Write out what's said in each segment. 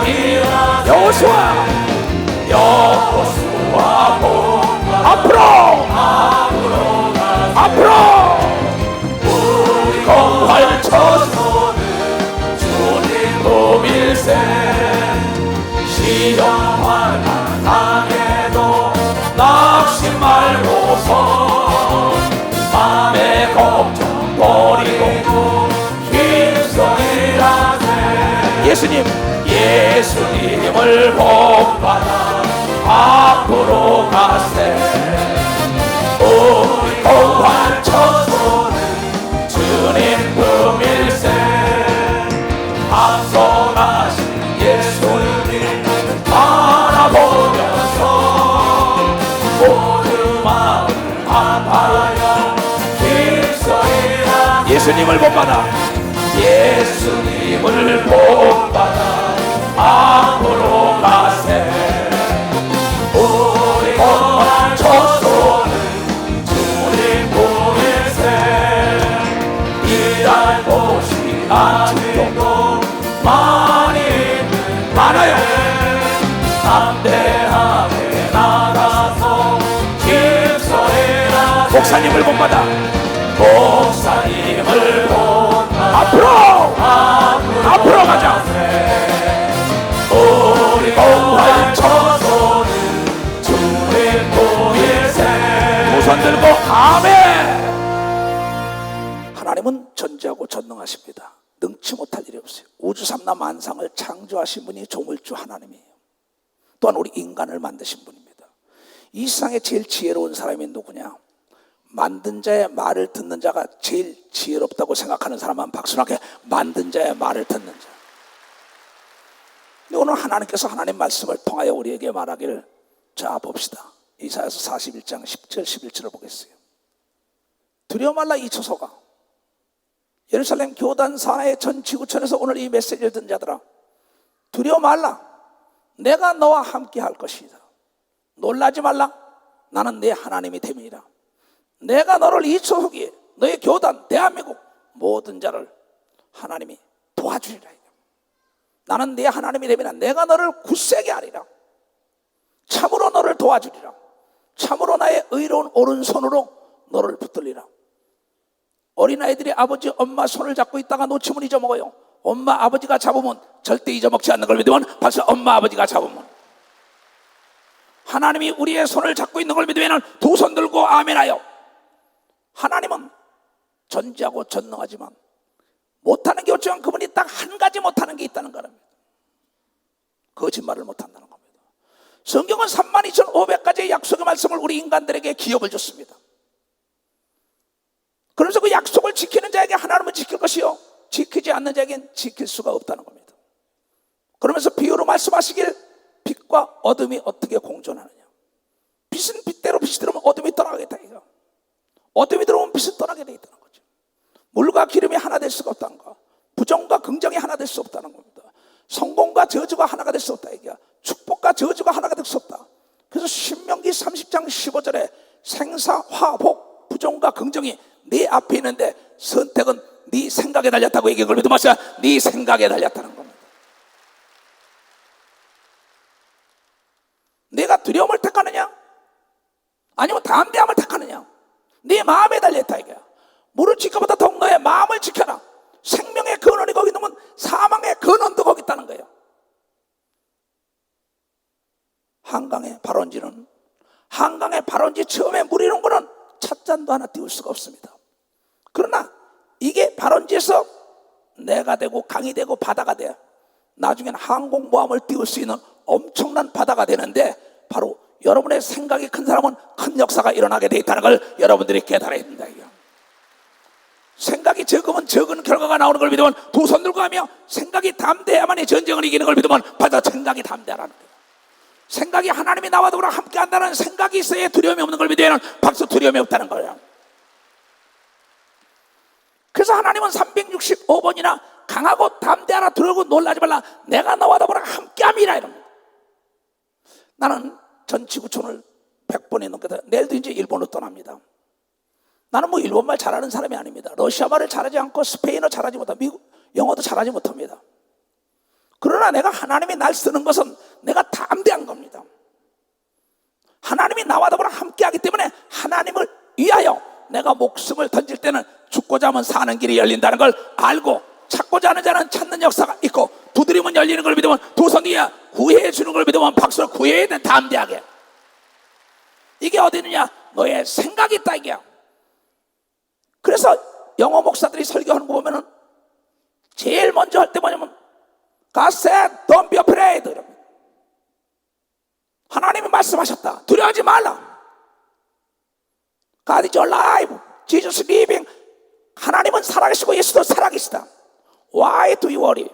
힘써 여호수아 앞으로 우리 공활처소는 주님 도밀세 시험을 당해도 낙심 말고서 맘의 걱정 버리고 힘써 일하세 예수님을 본받아 앞으로 가세 우리 공활처소는 주님 품일세 앞서 가신 예수님 바라보면서 모두 마음 아파요 힘써 일하세 예수님을 본받아 앞으로 가세 우리 공활처소는 주님 품일세 일할 곳이 아직도 많아요 담대하게 나가서 힘써 일하세 목사님을 본받아 앞으로 가자 우리 공활처소는 주님 품일세 두 손 들고 아멘. 하나님은 전지하고 전능하십니다. 능치 못할 일이 없어요. 우주 삼라 만상을 창조하신 분이 조물주 하나님이에요. 또한 우리 인간을 만드신 분입니다. 이 세상에 제일 지혜로운 사람이 누구냐? 만든 자의 말을 듣는 자가 제일 지혜롭다고 생각하는 사람만 박수나게 만든 자의 말을 듣는 자. 근데 오늘 하나님께서 하나님 말씀을 통하여 우리에게 말하기를, 자 봅시다. 이사야서 41장 10절 11절을 보겠어요. 두려워 말라 이 초소가, 예루살렘 교단 산하의 전 지구촌에서 오늘 이 메시지를 듣는 자들아, 두려워 말라. 내가 너와 함께 할 것이다. 놀라지 말라. 나는 내 하나님이 됨이니라. 내가 너를 이 초소기에 너의 교단 대한민국 모든 자를 하나님이 도와주리라. 나는 네 하나님이 되면 내가 너를 굳세게 하리라. 참으로 너를 도와주리라. 참으로 나의 의로운 오른손으로 너를 붙들리라. 어린아이들이 아버지 엄마 손을 잡고 있다가 놓치면 잊어먹어요. 엄마 아버지가 잡으면 절대 잊어먹지 않는 걸 믿으면 벌써 엄마 아버지가 잡으면, 하나님이 우리의 손을 잡고 있는 걸 믿으면 두 손 들고 아멘하여. 하나님은 전지하고 전능하지만 못하는 게 없지만 그분이 딱 한 가지 못하는 게 있다는 겁니다. 거짓말을 못한다는 겁니다. 성경은 32,500가지의 약속의 말씀을 우리 인간들에게 기업을 줬습니다. 그래서 그 약속을 지키는 자에게 하나님은 지킬 것이요 지키지 않는 자에게는 지킬 수가 없다는 겁니다. 그러면서 비유로 말씀하시길, 빛과 어둠이 어떻게 공존하느냐. 빛은 빛대로 빛이 들어오면 어둠이 떠나가겠다 이거. 어둠이 들어오면 빛은 떠나게 돼 있다는 거죠. 물과 기름이 하나 될 수가 없다는 거, 부정과 긍정이 하나 될 수 없다는 겁니다. 성공과 저주가 하나가 될 수 없다 이게. 축복과 저주가 하나가 될 수 없다. 그래서 신명기 30장 15절에 생사 화복 부정과 긍정이 네 앞에 있는데 선택은 네 생각에 달렸다고 얘기한 걸 믿으면서 네 생각에 달렸다는 겁니다. 내가 두려움을 택하느냐 아니면 담대함을 택하느냐, 네 마음에 달렸다 이거야. 물을 지켜보다 더욱 너의 마음을 지켜라. 생명의 근원이 거기 있는 건 사망의 근원도 거기 있다는 거예요. 한강의 발원지 처음에 물이 이런 거는 찻잔도 하나 띄울 수가 없습니다. 그러나 이게 발원지에서 내가 되고 강이 되고 바다가 돼요. 나중에는 항공모함을 띄울 수 있는 엄청난 바다가 되는데, 바로 여러분의 생각이 큰 사람은 큰 역사가 일어나게 돼 있다는 걸 여러분들이 깨달아야 된다. 생각이 적으면 적은 결과가 나오는 걸 믿으면 두 손 들고 하며, 생각이 담대해야만이 전쟁을 이기는 걸 믿으면 바로 생각이 담대하라는 거예요. 생각이 하나님이 나와 더불어 함께 한다는 생각이 있어야 두려움이 없는 걸 믿으면 박수 두려움이 없다는 거예요. 그래서 하나님은 365번이나 강하고 담대하라, 두려워 놀라지 말라, 내가 너와 더불어 함께함이라 이럽니다. 나는 전 지구촌을 100번이 넘게 내일도 이제 일본으로 떠납니다. 나는 뭐 일본말 잘하는 사람이 아닙니다. 러시아말을 잘하지 않고 스페인어 잘하지 못하고 미국 영어도 잘하지 못합니다. 그러나 내가 하나님이 날 쓰는 것은 내가 담대한 겁니다. 하나님이 나와 더불어 함께하기 때문에 하나님을 위하여 내가 목숨을 던질 때는 죽고자 하면 사는 길이 열린다는 걸 알고, 찾고자 하는 자는 찾는 역사가 있고, 두드리면 열리는 걸 믿으면, 두 손 뒤에 구해해 주는 걸 믿으면 박수를 구해야 돼. 담대하게. 이게 어디 있느냐? 너의 생각이 있다 이게야. 그래서 영어 목사들이 설교하는 거 보면은 제일 먼저 할 때 뭐냐면 God said, don't be afraid. 하나님이 말씀하셨다. 두려워하지 말라. God is alive. Jesus is living. 하나님은 살아계시고 예수도 살아계시다. Why do you worry?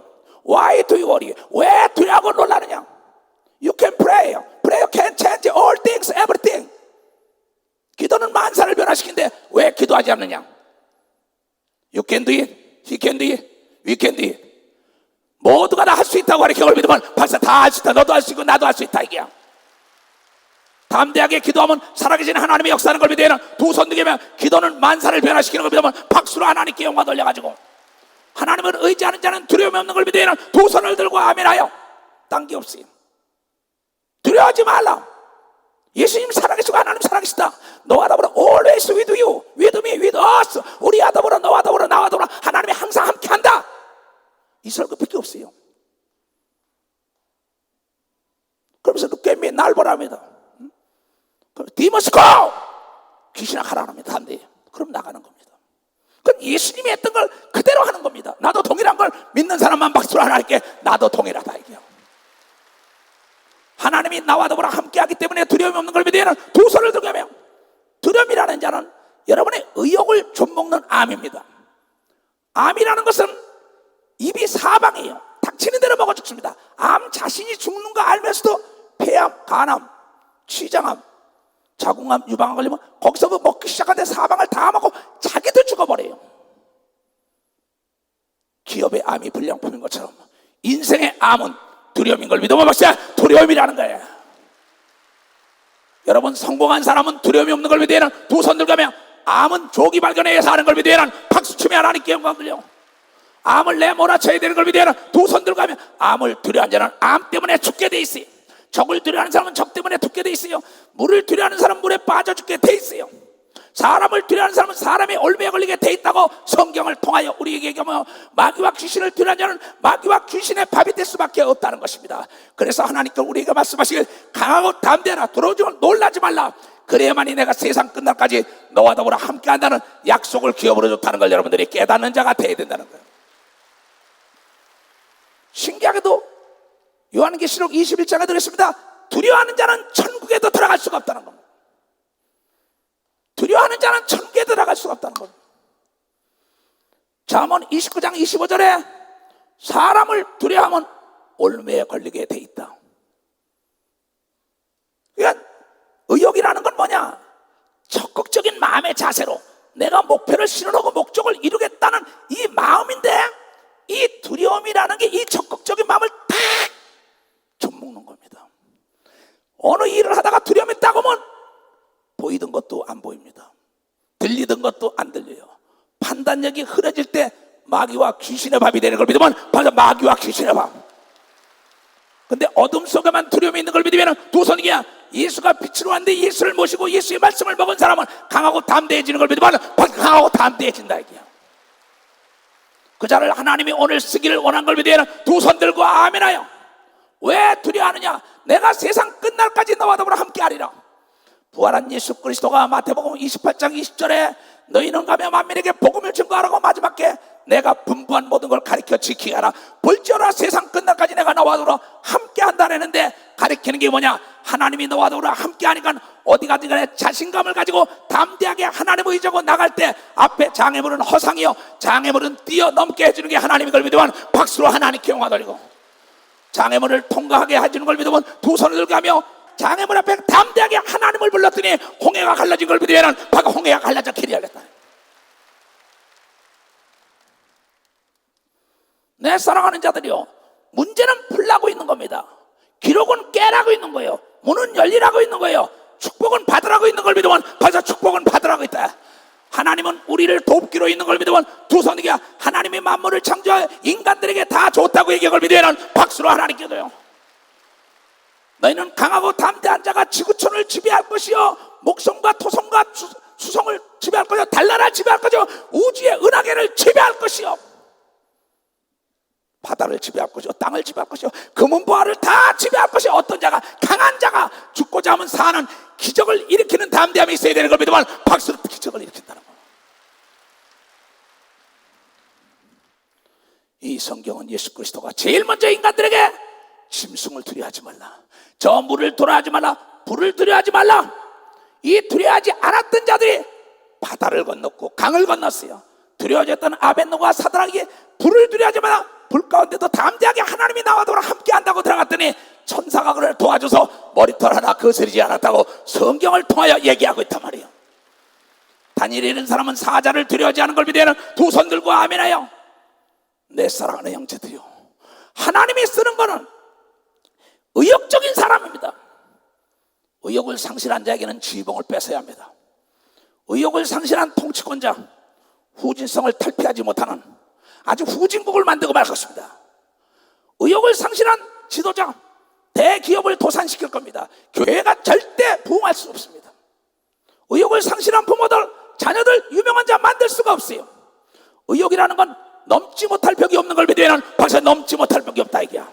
Why do you worry? 왜 두려워하고 놀라느냐? You can pray. Prayer can change all things, everything. 기도는 만사를 변화시키는데 왜 기도하지 않느냐? You can do it. He can do it. We can do it. 모두가 다 할 수 있다고 가르쳐 그걸 믿으면 박사 다 할 수 있다. 너도 할 수 있고 나도 할 수 있다 이게야. 담대하게 기도하면 살아계신 하나님의 역사하는 걸 믿으면, 두 손 들면 기도는 만사를 변화시키는 걸 믿으면 박수로 하나님께 영광 돌려가지고, 하나님을 의지하는 자는 두려움이 없는 걸 믿으면 두 손을 들고 아멘하여 딴 게 없어요. 두려워하지 말라. 예수님 살아계시고 하나님 살아계시다. 너와 더불어 always with you, with me, with us. 우리와 더불어 너와 더불어 나와 더불어 하나님이 항상 함께한다. 이 설교밖에 없어요. 그러면서 눕게미 날 보랍니다. 디머스코 귀신아 가라 합니다. 한대. 그럼 나가는 겁니다. 그건 예수님이 했던 걸 그대로 하는 겁니다. 나도 동일한 걸 믿는 사람만 박수를 하나 할게. 나도 동일하다 이게요. 하나님이 나와 더불어 함께하기 때문에 두려움이 없는 걸 믿으면 두 손을 들고 하며, 두려움이라는 자는 여러분의 의욕을 좀먹는 암입니다. 암이라는 것은 입이 사방이에요. 닥치는 대로 먹어 죽습니다. 암 자신이 죽는 거 알면서도 폐암, 간암, 췌장암, 자궁암, 유방암 걸리면 거기서 먹기 시작하는데 사방을 다 먹고 자기도 죽어버려요. 기업의 암이 불량품인 것처럼 인생의 암은 두려움인 걸 믿으면 박사 두려움이라는 거예요. 여러분 성공한 사람은 두려움이 없는 걸 믿으면 두 손 들고 하면, 암은 조기 발견해서 하는 걸 믿으면 박수치며 하나님께 영광 돌려. 암을 내몰아쳐야 되는 걸 믿으면 두 손 들고 하면, 암을 두려워하는 자는 암 때문에 죽게 돼 있어요. 적을 두려워하는 사람은 적 때문에 죽게 돼 있어요. 물을 두려워하는 사람은 물에 빠져 죽게 돼 있어요. 사람을 두려워하는 사람은 사람의 올매에 걸리게 돼 있다고 성경을 통하여 우리에게 얘기하며, 마귀와 귀신을 두려워하는 자는 마귀와 귀신의 밥이 될 수밖에 없다는 것입니다. 그래서 하나님께 우리에게 말씀하시길, 강하고 담대하라. 두려워지면 놀라지 말라. 그래야만이 내가 세상 끝날까지 너와 더불어 함께한다는 약속을 기업으로 줬다는 걸 여러분들이 깨닫는 자가 되어야 된다는 거예요. 신기하게도 요한계시록 21장에 들었습니다. 두려워하는 자는 천국에도 들어갈 수가 없다는 겁니다. 두려워하는 자는 천국에 들어갈 수가 없다는 겁니다. 잠언 29장 25절에 사람을 두려워하면 올매에 걸리게 돼 있다. 그러니까 의욕이라는 건 뭐냐? 적극적인 마음의 자세로 내가 목표를 실현하고 목적을 이루겠다는 이 마음인데, 이 두려움이라는 게 이 적극적인 마음을 탁 좀먹는 겁니다. 어느 일을 하다가 두려움이 딱 오면 보이던 것도 안 보입니다. 들리던 것도 안 들려요. 판단력이 흐려질 때 마귀와 귀신의 밥이 되는 걸 믿으면 바로 마귀와 귀신의 밥. 근데 어둠 속에만 두려움이 있는 걸 믿으면 두 손이야. 예수가 빛으로 왔는데 예수를 모시고 예수의 말씀을 먹은 사람은 강하고 담대해지는 걸 믿으면 강하고 담대해진다 이게요. 그 자를 하나님이 오늘 쓰기를 원한 걸 믿으면 두 손 들고 아멘하여. 왜 두려워하느냐? 내가 세상 끝날까지 너와 더불어 함께하리라. 부활한 예수 그리스도가 마태복음 28장 20절에 너희는 가며 만민에게 복음을 증거하라고 마지막에 내가 분부한 모든 걸 가르쳐 지키게 하라. 볼지어라 세상 끝날까지 내가 너와 더불어 함께한다 했는데, 가르치는 게 뭐냐? 하나님이 너와 더불어 함께하니까 어디 가든 간에 자신감을 가지고 담대하게 하나님을 의지하고 나갈 때 앞에 장애물은 허상이요 장애물은 뛰어넘게 해주는 게 하나님인 걸 믿으면 박수로 하나님께 영광 돌리고, 장애물을 통과하게 해주는 걸 믿으면 두 손을 들고 하며 장애물 앞에 담대하게 하나님을 불렀더니 홍해가 갈라진 걸 믿으면 바로 홍해가 갈라져 길이 열렸다. 내 사랑하는 자들이요, 문제는 풀라고 있는 겁니다. 기록은 깨라고 있는 거예요. 문은 열리라고 있는 거예요. 축복은 받으라고 있는 걸 믿으면 벌써 축복은 받으라고 있다. 하나님은 우리를 돕기로 있는 걸 믿으면 두 손 들게 하나님이 만물을 창조하여 인간들에게 다 줬다고 얘기한 걸 믿으면 박수로 하나님께 줘요. 너희는 강하고 담대한 자가 지구촌을 지배할 것이요 목성과 토성과 수성을 지배할 것이요 달나라를 지배할 것이요 우주의 은하계를 지배할 것이요 바다를 지배할 것이요 땅을 지배할 것이요 금은보화를 다 지배할 것이요. 어떤 자가 강한 자가 죽고자 하면 사는 기적을 일으키는 담대함이 있어야 되는 걸 믿으면 박수로 기적을 일으킨다는 거예요. 이 성경은 예수 그리스도가 제일 먼저 인간들에게 짐승을 두려워하지 말라, 저 물을 두려워하지 말라, 불을 두려워하지 말라, 이 두려워하지 않았던 자들이 바다를 건넜고 강을 건넜어요. 두려워졌던 아벤노가 사드락이 불을 두려워하지 말라, 불 가운데도 담대하게 하나님이 나와 더불어 함께 한다고 들어갔더니 천사가 그를 도와줘서 머리털 하나 거스르지 않았다고 성경을 통하여 얘기하고 있단 말이에요. 다니엘이라는 사람은 사자를 두려워하지 않은 걸 믿으면 두 손 들고 아멘하여 내 사랑하는 형제들이요, 하나님이 쓰는 거는 의욕적인 사람입니다. 의욕을 상실한 자에게는 지휘봉을 뺏어야 합니다. 의욕을 상실한 통치권자, 후진성을 탈피하지 못하는 아주 후진국을 만들고 말 것입니다. 의욕을 상실한 지도자, 대기업을 도산시킬 겁니다. 교회가 절대 부흥할 수 없습니다. 의욕을 상실한 부모들, 자녀들 유명한 자 만들 수가 없어요. 의욕이라는 건 넘지 못할 벽이 없는 걸 믿으면 벌써 넘지 못할 벽이 없다 이게야.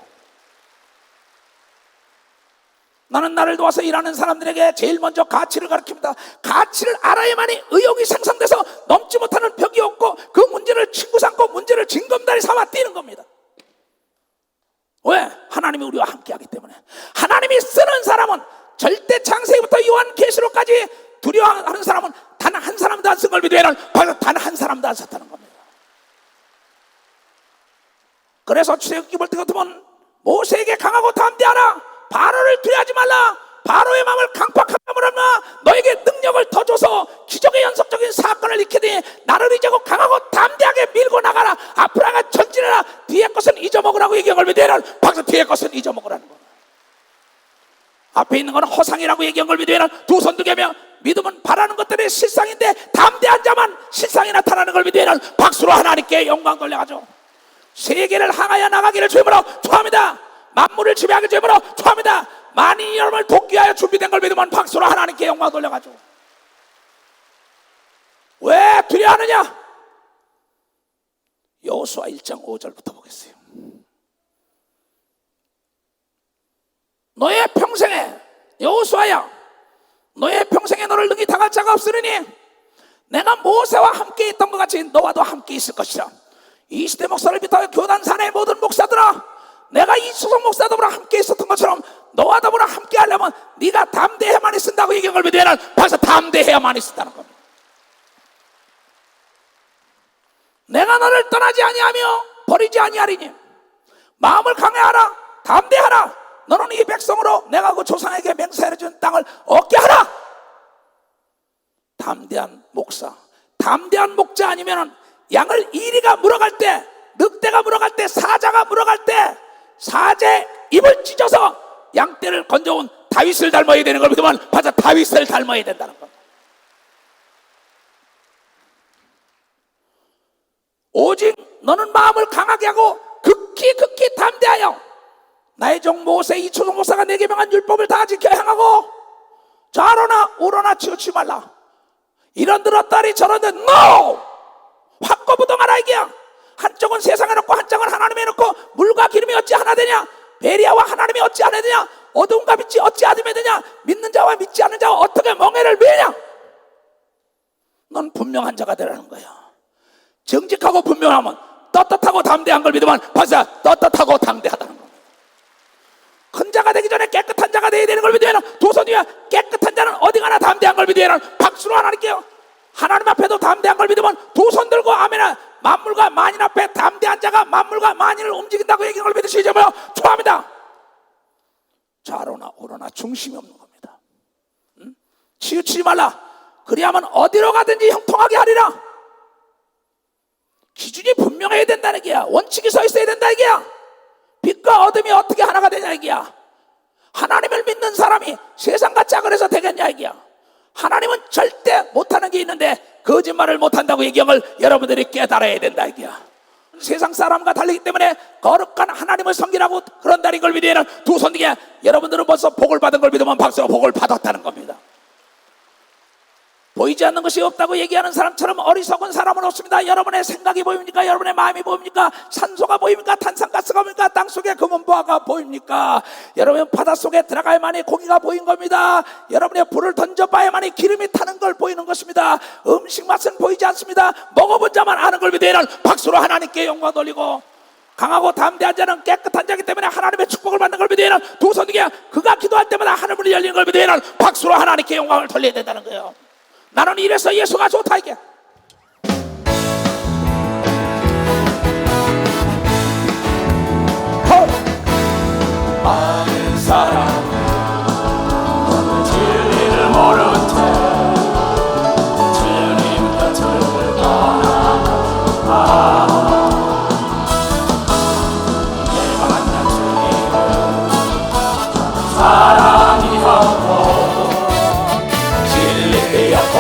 나는 나를 도와서 일하는 사람들에게 제일 먼저 가치를 가르칩니다. 가치를 알아야만이 의욕이 생성돼서 넘지 못하는 벽이 없고 그 문제를 친구 삼고 문제를 징검다리 삼아 뛰는 겁니다. 왜? 하나님이 우리와 함께하기 때문에. 하나님이 쓰는 사람은 절대 창세기부터 요한계시록까지 두려워하는 사람은 단 한 사람도 안 쓴 걸 믿으면 바로 단 한 사람도 안 썼다는 겁니다. 그래서 출애굽기 볼 때 같으면 모세에게 강하고 담대하라, 바로를 두려워하지 말라, 바로의 마음을 강팍함으로 하며 너에게 능력을 더 줘서 기적의 연속적인 사건을 일으키니 나를 이제고 강하고 담대하게 밀고 나가라, 앞으로 나가 전진해라, 뒤에 것은 잊어먹으라고 얘기한 걸 믿으면 박수 뒤에 것은 잊어먹으라는 거예요. 앞에 있는 것은 허상이라고 얘기한 걸 믿으면 두 손 두 개며 믿음은 바라는 것들이 실상인데 담대한 자만 실상이 나타나는 걸 믿으면 박수로 하나님께 영광 돌려가죠. 세계를 향하여 나가기를 주님으로 축원합니다. 만물을 지배하기 주님으로 축원합니다. 만인이 여러분을 돕기 위하여 준비된 걸 믿으면 박수로 하나님께 영광 돌려가죠. 왜 두려워하느냐? 여호수아 1장 5절부터 보겠어요. 너의 평생에, 여호수아야, 너의 평생에 너를 능히 당할 자가 없으리니 내가 모세와 함께 있던 것 같이 너와도 함께 있을 것이라. 이 시대 목사를 비롯하여 교단 사내의 모든 목사들아, 내가 이수석 목사더불어 함께 있었던 것처럼 너와 더불어 함께 하려면 네가 담대해야만 있는다고 얘기한 걸 믿으면 벌써 담대해야만 있었다는 겁니다. 내가 너를 떠나지 아니하며 버리지 아니하리니 마음을 강해하라, 담대하라. 너는 이 백성으로 내가 그 조상에게 맹세해 준 땅을 얻게 하라. 담대한 목사, 담대한 목자 아니면 양을 이리가 물어갈 때, 늑대가 물어갈 때, 사자가 물어갈 때 사제 입을 찢어서 양떼를 건져온 다윗을 닮아야 되는 걸 믿으면 바로 다윗을 닮아야 된다는 겁니다. 오직 너는 마음을 강하게 하고 극히 담대하여 나의 종 모세 이 초동 목사가 내게 명한 율법을 다 지켜 행하고 좌로나 우로나 치우치지 말라. 이런 들었다리 저런데 NO! 확고부동하라 이게야. 한쪽은 세상에 놓고 한쪽은 하나님에 놓고 물과 기름이 어찌 하나 되냐? 베리아와 하나님이 어찌 하나 되냐? 어두움과 빛이 어찌 아듬해 되냐? 믿는 자와 믿지 않는 자와 어떻게 멍해를 매냐? 넌 분명한 자가 되라는 거야. 정직하고 분명하면 떳떳하고 담대한 걸 믿으면 벌써 떳떳하고 담대하다는 거야. 큰 자가 되기 전에 깨끗한 자가 되어야 되는 걸 믿으면 두 손 위에 깨끗한 자는 어디 가나 담대한 걸 믿으면 박수로 하나님께요. 하나님 앞에도 담대한 걸 믿으면 두 손 들고 아멘아. 만물과 만인 앞에 담대한 자가 만물과 만인을 움직인다고 얘기한 걸 믿으시죠? 좋아합니다. 좌로나 우로나 중심이 없는 겁니다. 치우치지 말라. 그리하면 어디로 가든지 형통하게 하리라. 기준이 분명해야 된다는 얘기야. 원칙이 서 있어야 된다 얘기야. 빛과 어둠이 어떻게 하나가 되냐 얘기야. 하나님을 믿는 사람이 세상과 짝을 해서 되겠냐 얘기야. 하나님은 절대 못하는 게 있는데 거짓말을 못한다고 얘기함을 여러분들이 깨달아야 된다 이게야. 세상 사람과 다르기 때문에 거룩한 하나님을 섬기라고 그런다는 걸 믿으면 두 손 들게. 여러분들은 벌써 복을 받은 걸 믿으면 박수로 복을 받았다는 겁니다. 보이지 않는 것이 없다고 얘기하는 사람처럼 어리석은 사람은 없습니다. 여러분의 생각이 보입니까? 여러분의 마음이 보입니까? 산소가 보입니까? 탄산가스가 보입니까? 땅속에 금은보화가 보입니까? 여러분 바닷속에 들어가야만이 고기가 보인 겁니다. 여러분의 불을 던져봐야만이 기름이 타는 걸 보이는 것입니다. 음식 맛은 보이지 않습니다. 먹어본 자만 아는 걸 믿으면 박수로 하나님께 영광 돌리고, 강하고 담대한 자는 깨끗한 자이기 때문에 하나님의 축복을 받는 걸 믿으면 두 손 들게. 그가 기도할 때마다 하늘문이 열리는 걸 믿으면 박수로 하나님께 영광을 돌려야 된다는 거예요. 나는 이래서 예수가 좋다 이게. 많은 사람은 진리를 모른 채 주님 곁을 떠나 내가 만난 주님은 사랑이었고 진리였고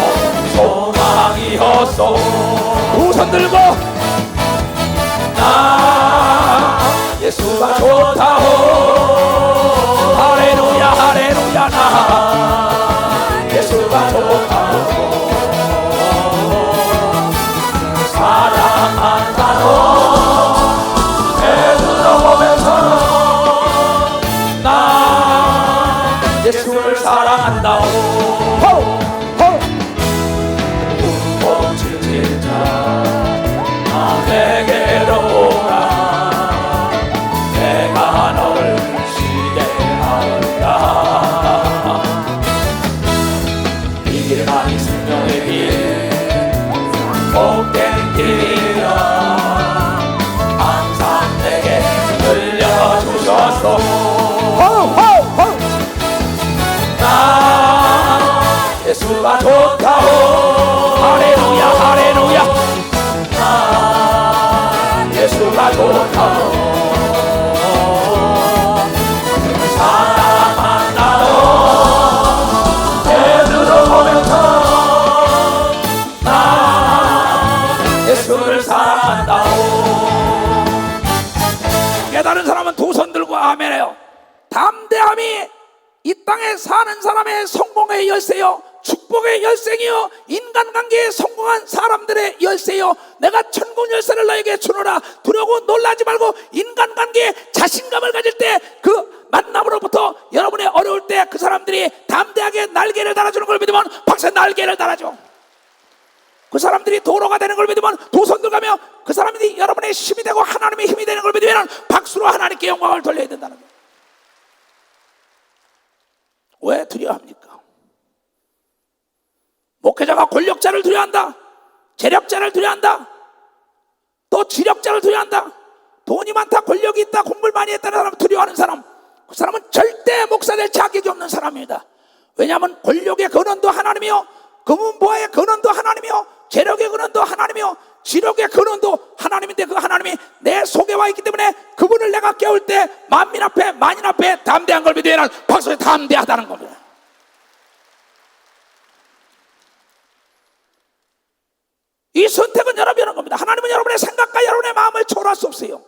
소망이었소. 두 손 들고 나 예수가 좋다고 할렐루야 할렐루야. 나 예수가 좋다고 사랑한다고 되돌아보면서 나 예수를 사랑한다고 내게로 오라 내가 너를 쉬게 하리라. 이 길만이 생명의 길 복된 길이라 항상 내게 들려주셨소. 나 예수가 좋다고 할렐루야 할렐루야. 예수가 좋다고 사랑한다고 되돌아보면서 나 예수를 사랑한다고. 깨달은 사람은 두 손 들고 아멘해요. 담대함이 이 땅에 사는 사람의 성공의 열쇠요, 축복의 열쇠이요, 인간관계에 성공한 사람들의 열쇠요. 내가 천국 열쇠를 너에게 주노라. 두려워 놀라지 말고 인간관계에 자신감을 가질 때 그 만남으로부터 여러분의 어려울 때 그 사람들이 담대하게 날개를 달아주는 걸 믿으면 박수 날개를 달아줘. 그 사람들이 도로가 되는 걸 믿으면 두 손 들가며 그 사람들이 여러분의 힘이 되고 하나님의 힘이 되는 걸 믿으면 박수로 하나님께 영광을 돌려야 된다는 거예요. 왜 두려워합니까? 목회자가 권력자를 두려워한다, 재력자를 두려워한다, 또 지력자를 두려워한다. 돈이 많다, 권력이 있다, 공부를 많이 했다는 사람을 두려워하는 사람, 그 사람은 절대 목사 될 자격이 없는 사람입니다. 왜냐하면 권력의 근원도 하나님이요, 금은보화의 근원도 하나님이요, 재력의 근원도 하나님이요, 지력의 근원도 하나님인데 그 하나님이 내 속에 와 있기 때문에 그분을 내가 깨울 때 만민 앞에 만인 앞에 담대한 걸 믿으면 박수에 담대하다는 겁니다. 이 선택은 여러분이 하는 겁니다. 하나님은 여러분의 생각과 여러분의 마음을 초월할 수 없어요.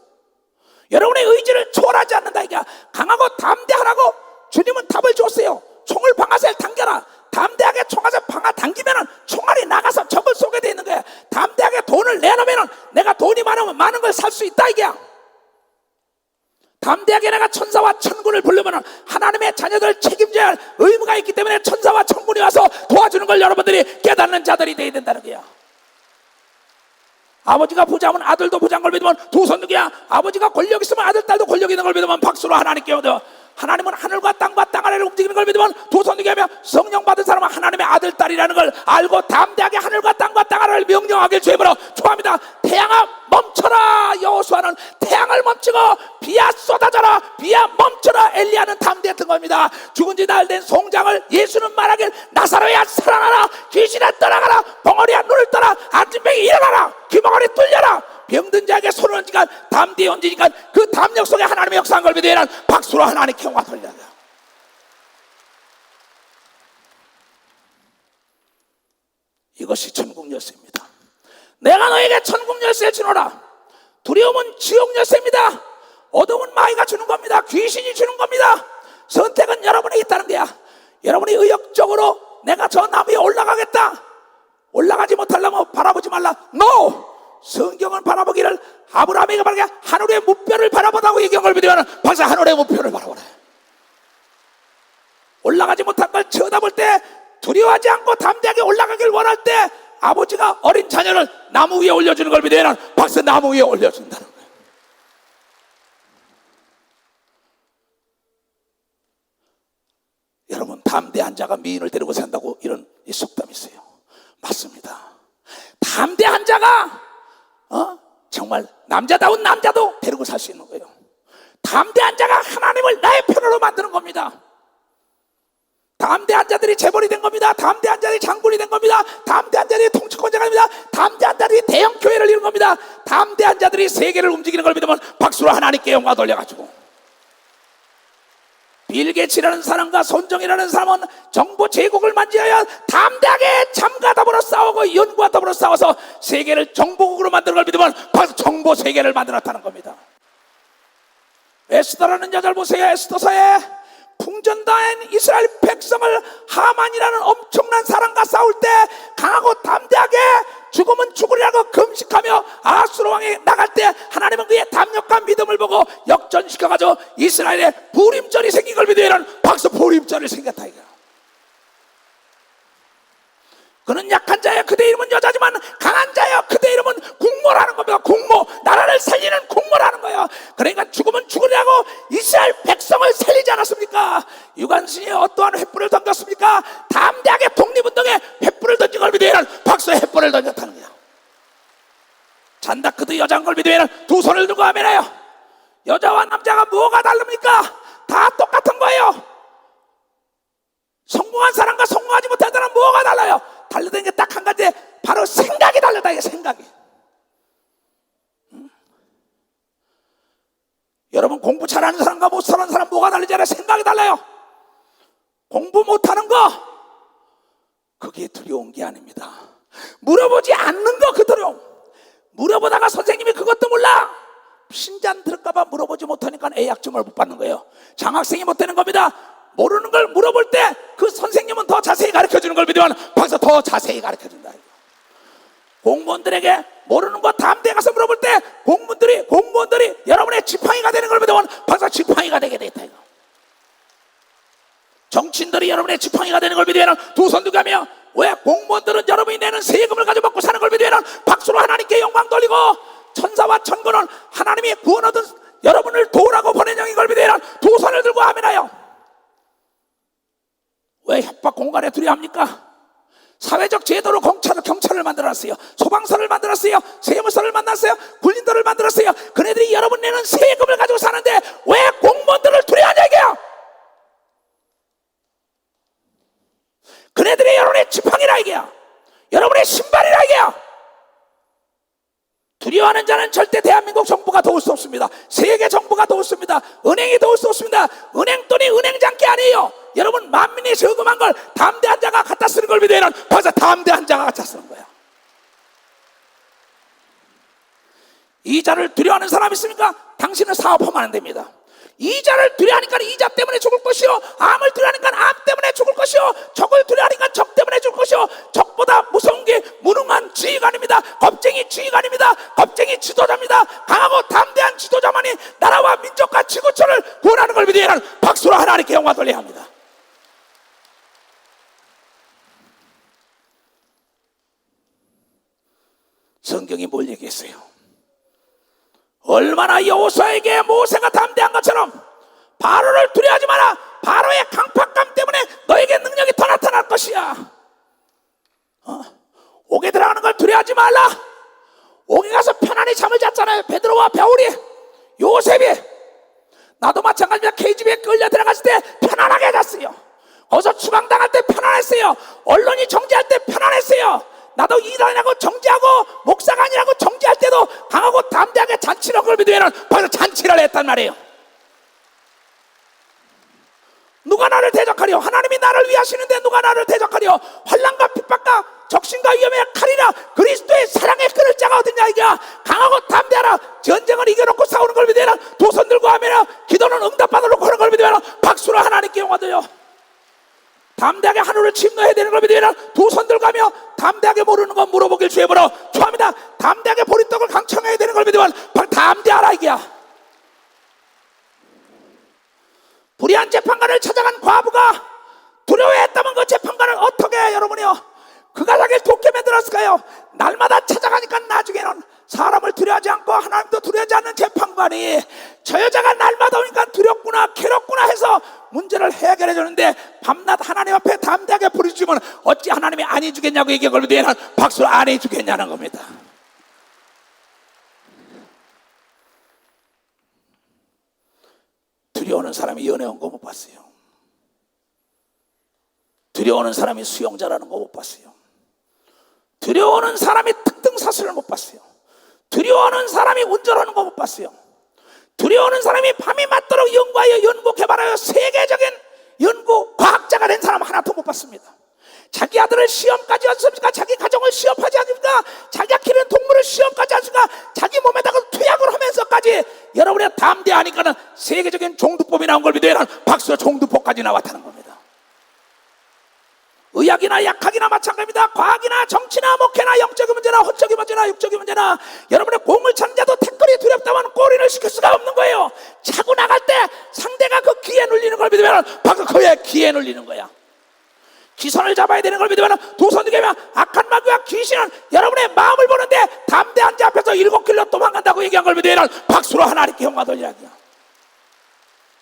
여러분의 의지를 초월하지 않는다. 이게 강하고 담대하라고 주님은 답을 줬어요. 총을 방아쇠를 당겨라. 담대하게 총알을 방아 당기면 총알이 나가서 적을 쏘게 돼 있는 거야. 담대하게 돈을 내놓으면 내가 돈이 많으면 많은 걸 살 수 있다 이게. 담대하게 내가 천사와 천군을 부르면 하나님의 자녀들 책임져야 할 의무가 있기 때문에 천사와 천군이 와서 도와주는 걸 여러분들이 깨닫는 자들이 돼야 된다는 거야. 아버지가 부자면 아들도 부자인 걸 믿으면 두 손 들기야. 아버지가 권력 있으면 아들 딸도 권력 있는 걸 믿으면 박수로 하나님께 얻어. 하나님은 하늘과 땅과 땅 아래를 움직이는 걸 믿으면 두 손 들게 하며 성령 받은 사람은 하나님의 아들 딸이라는 걸 알고 담대하게 하늘과 땅과 땅 아래를 명령하길 주임으로 축원합니다. 태양아 멈춰라. 여호수아는 태양을 멈추고 비야 쏟아져라. 비야 멈춰라. 엘리야는 담대했던 겁니다. 죽은 지 나흘 된 송장을 예수는 말하길 나사로야 살아나라. 귀신아 떠나가라. 벙어리야 눈을 떠라. 안진병이 일어나라. 귀멍어리 뚫려라. 병든 자에게 손을 얹으니까 담대히 얹으니까 그 담력 속에 하나님의 역사한 걸 믿으면 박수로 하나님께 영광 돌리라. 이것이 천국 열쇠입니다. 내가 너에게 천국 열쇠를 주노라. 두려움은 지옥 열쇠입니다. 어둠은 마귀가 주는 겁니다. 귀신이 주는 겁니다. 선택은 여러분에 있다는 거야. 여러분이 의욕적으로 내가 저 나무 위에 올라가겠다, 올라가지 못하려면 바라보지 말라. NO! 성경은 바라보기를, 아브라함에게 말하게 하늘의 무뼈를 바라보다고 이 경을 믿으면 벌써 하늘의 무뼈를 바라보라. 올라가지 못한 걸 쳐다볼 때 두려워하지 않고 담대하게 올라가길 원할 때 아버지가 어린 자녀를 나무 위에 올려주는 걸 믿으면 벌써 나무 위에 올려준다는 거예요. 여러분, 담대한 자가 미인을 데리고 산다고 이런 이 속담이 있어요. 맞습니다. 담대한 자가 정말 남자다운 남자도 데리고 살 수 있는 거예요. 담대한 자가 하나님을 나의 편으로 만드는 겁니다. 담대한 자들이 재벌이 된 겁니다. 담대한 자들이 장군이 된 겁니다. 담대한 자들이 통치권자가 됩니다. 담대한 자들이 대형 교회를 이룬 겁니다. 담대한 자들이 세계를 움직이는 걸 믿으면 박수로 하나님께 영광 돌려가지고, 빌 게이츠라는 사람과 손정이라는 사람은 정보 제국을 만지어야 담대하게 참과 더불어 싸우고 연구와 더불어 싸워서 세계를 정보국으로 만드는 걸 믿으면 바로 정보 세계를 만들었다는 겁니다. 에스더라는 여자를 보세요. 에스더서에 풍전당한 이스라엘 백성을 하만이라는 엄청난 사람과 싸울 때 강하고 담대하게 죽으면 죽으리라고 금식하며 아수르 왕이 나갈 때 하나님은 그의 담력과 믿음을 보고 역전시켜가지고 이스라엘에 부림절이 생긴 걸 믿으면 박수, 부림절이 생겼다 이거. 그는 약한 자예요. 그대 이름은 여자지만 강한 자예요. 그대 이름은 국모라는 겁니다. 국모, 나라를 살리는 국모라는 거예요. 그러니까 죽으면 죽으려고 이스라엘 백성을 살리지 않았습니까? 유관순이 어떠한 횃불을 던졌습니까? 담대하게 독립운동에 횃불을 던진 걸 믿으면 박수에 횃불을 던졌다는 거예요. 잔다크도 여자인 걸 믿으면 두 손을 들고 아멘해요. 여자와 남자가 뭐가 다릅니까? 다 똑같은 거예요. 성공한 사람과 성공하지 못한 사람은 뭐가 달라요? 다르다는 게 딱 한 가지, 바로 생각이 다르다. 이게 생각이. 여러분, 공부 잘하는 사람과 못하는 사람 뭐가 다르지 않아요? 생각이 달라요. 공부 못하는 거, 그게 두려운 게 아닙니다. 물어보지 않는 거, 그 두려움. 물어보다가 선생님이 그것도 몰라, 신잔 들을까봐 물어보지 못하니까 A학점을 못 받는 거예요. 장학생이 못 되는 겁니다. 모르는 걸 물어볼 때 그 선생님은 더 자세히 가르쳐주는 걸 믿으면 벌써 더 자세히 가르쳐준다. 공무원들에게 모르는 거 담대에 가서 물어볼 때 공무원들이 여러분의 지팡이가 되는 걸 믿으면 벌써 지팡이가 되게 돼 있다. 정치인들이 여러분의 지팡이가 되는 걸 믿으면 두 손 들고 하며, 왜 공무원들은 여러분이 내는 세금을 가지고 먹고 사는 걸 믿으면 박수로 하나님께 영광 돌리고, 천사와 천군은 하나님이 구원 얻은 여러분을 도우라고 보낸 영인 걸 믿으면 두 손을 들고 아멘하여. 왜 협박 공간에 두려워합니까? 사회적 제도로 경찰을 만들었어요. 소방서를 만들었어요. 세무서를 만들었어요. 군인들을 만들었어요. 그네들이 여러분 내는 세금을 가지고 사는데 왜 공무원들을 두려워하냐 이게요. 그네들이 여러분의 지팡이라 이게요. 여러분의 신발이라 이게요. 두려워하는 자는 절대 대한민국 정부가 도울 수 없습니다. 세계 정부가 도울 수 없습니다. 은행이 도울 수 없습니다. 은행돈이 은행장기 아니에요. 여러분, 만민이 저금한 걸 담대한 자가 갖다 쓰는 걸 믿으면 벌써 담대한 자가 갖다 쓰는 거야. 이자를 두려워하는 사람 있습니까? 당신은 사업하면 안 됩니다. 이자를 두려워하니까 이자 때문에 죽을 것이요, 암을 두려워하니까 암 때문에 죽을 것이요, 적을 두려워하니까 적 때문에 죽을 것이요, 적보다 무서운 게 무능한 지휘관입니다. 겁쟁이 지휘관입니다. 겁쟁이 지도자입니다. 강하고 담대한 지도자만이 나라와 민족과 지구촌을 구원하는 걸 믿으면 박수로 하나님께 영광 돌려야 합니다. 성경이 뭘 얘기했어요? 얼마나 여호수아에게 모세가 담대한 것처럼 바로를 두려워하지 마라. 바로의 강팍감 때문에 너에게 능력이 더 나타날 것이야. 옥에 들어가는 걸 두려워하지 말라. 옥에 가서 편안히 잠을 잤잖아요. 베드로와 바울이, 요셉이. 나도 마찬가지입니다. KGB에 끌려 들어갔을 때 편안하게 잤어요. 거기서 추방당할 때 편안했어요. 언론이 정지할 때 편안했어요. 나도 일하냐고 정지하고 목사가 아니라고 정지할 때도 강하고 담대하게 잔치를 한 걸 믿으면 벌써 잔치를 했단 말이에요. 누가 나를 대적하려? 하나님이 나를 위하시는데 누가 나를 대적하려? 환난과 핍박과 적신과 위험에 칼이라 그리스도의 사랑의 끈을 자가 어딨냐 이게 강하고 담대하라 전쟁을 이겨놓고 싸우는 걸 믿어라 두 손 들고 하면 기도는 응답받아 놓고 하는 걸 믿어라 박수로 하나님께 영광 돌려 담대하게 하늘을 침노해야 되는 걸 믿어라 두 손 들고 하며 담대하게 모르는 건 물어보길 주의 보러 좋아합니다 담대하게 보리떡을 강청해야 되는 걸 믿으면 담대하라 이게야 불의한 재판관을 찾아간 과부가 두려워했다면 그 재판관을 어떻게 여러분이요 그가 자기를 돕게 만들었을까요? 날마다 찾아가니까 나중에는 사람을 두려워하지 않고 하나님도 두려워하지 않는 재판관이 저 여자가 날마다 오니까 두렵구나 괴롭구나 해서 문제를 해결해 주는데 밤낮 하나님 앞에 담대하게 부르짖으면 어찌 하나님이 안 해주겠냐고 얘기한 걸로 되는 박수를 안 해주겠냐는 겁니다. 두려워하는 사람이 연애 온 거 못 봤어요. 두려워하는 사람이 수영자라는 거 못 봤어요. 두려워하는 사람이 특등사슬을 못 봤어요. 두려워하는 사람이 운전하는 거 못 봤어요. 두려워하는 사람이 밤이 맞도록 연구하여 연구 개발하여 세계적인 연구 과학자가 된 사람 하나도 못 봤습니다. 자기 아들을 시험까지 않습니까? 자기 가정을 시험하지 않습니까? 자기가 기르는 동물을 시험까지 않습니까? 자기 몸에다가 투약을 하면서까지 여러분이 담대하니까는 세계적인 종두법이 나온 걸 믿어야 하는 박수와 종두법까지 나왔다는 겁니다. 의학이나 약학이나 마찬가지입니다. 과학이나 정치나 목회나 영적인 문제나 혼적인 문제나 육적인 문제나 여러분의 공을 찾는 자도 태클이 두렵다면 꼬리를 시킬 수가 없는 거예요. 차고 나갈 때 상대가 그 귀에 눌리는 걸 믿으면 바로 그의 귀에 눌리는 거야. 기선을 잡아야 되는 걸 믿으면 두 손 들면 악한 마귀와 귀신은 여러분의 마음을 보는데 담대한 자 앞에서 7길로 도망간다고 얘기한 걸 믿으면 박수로 하나님께 영광 돌리라고요.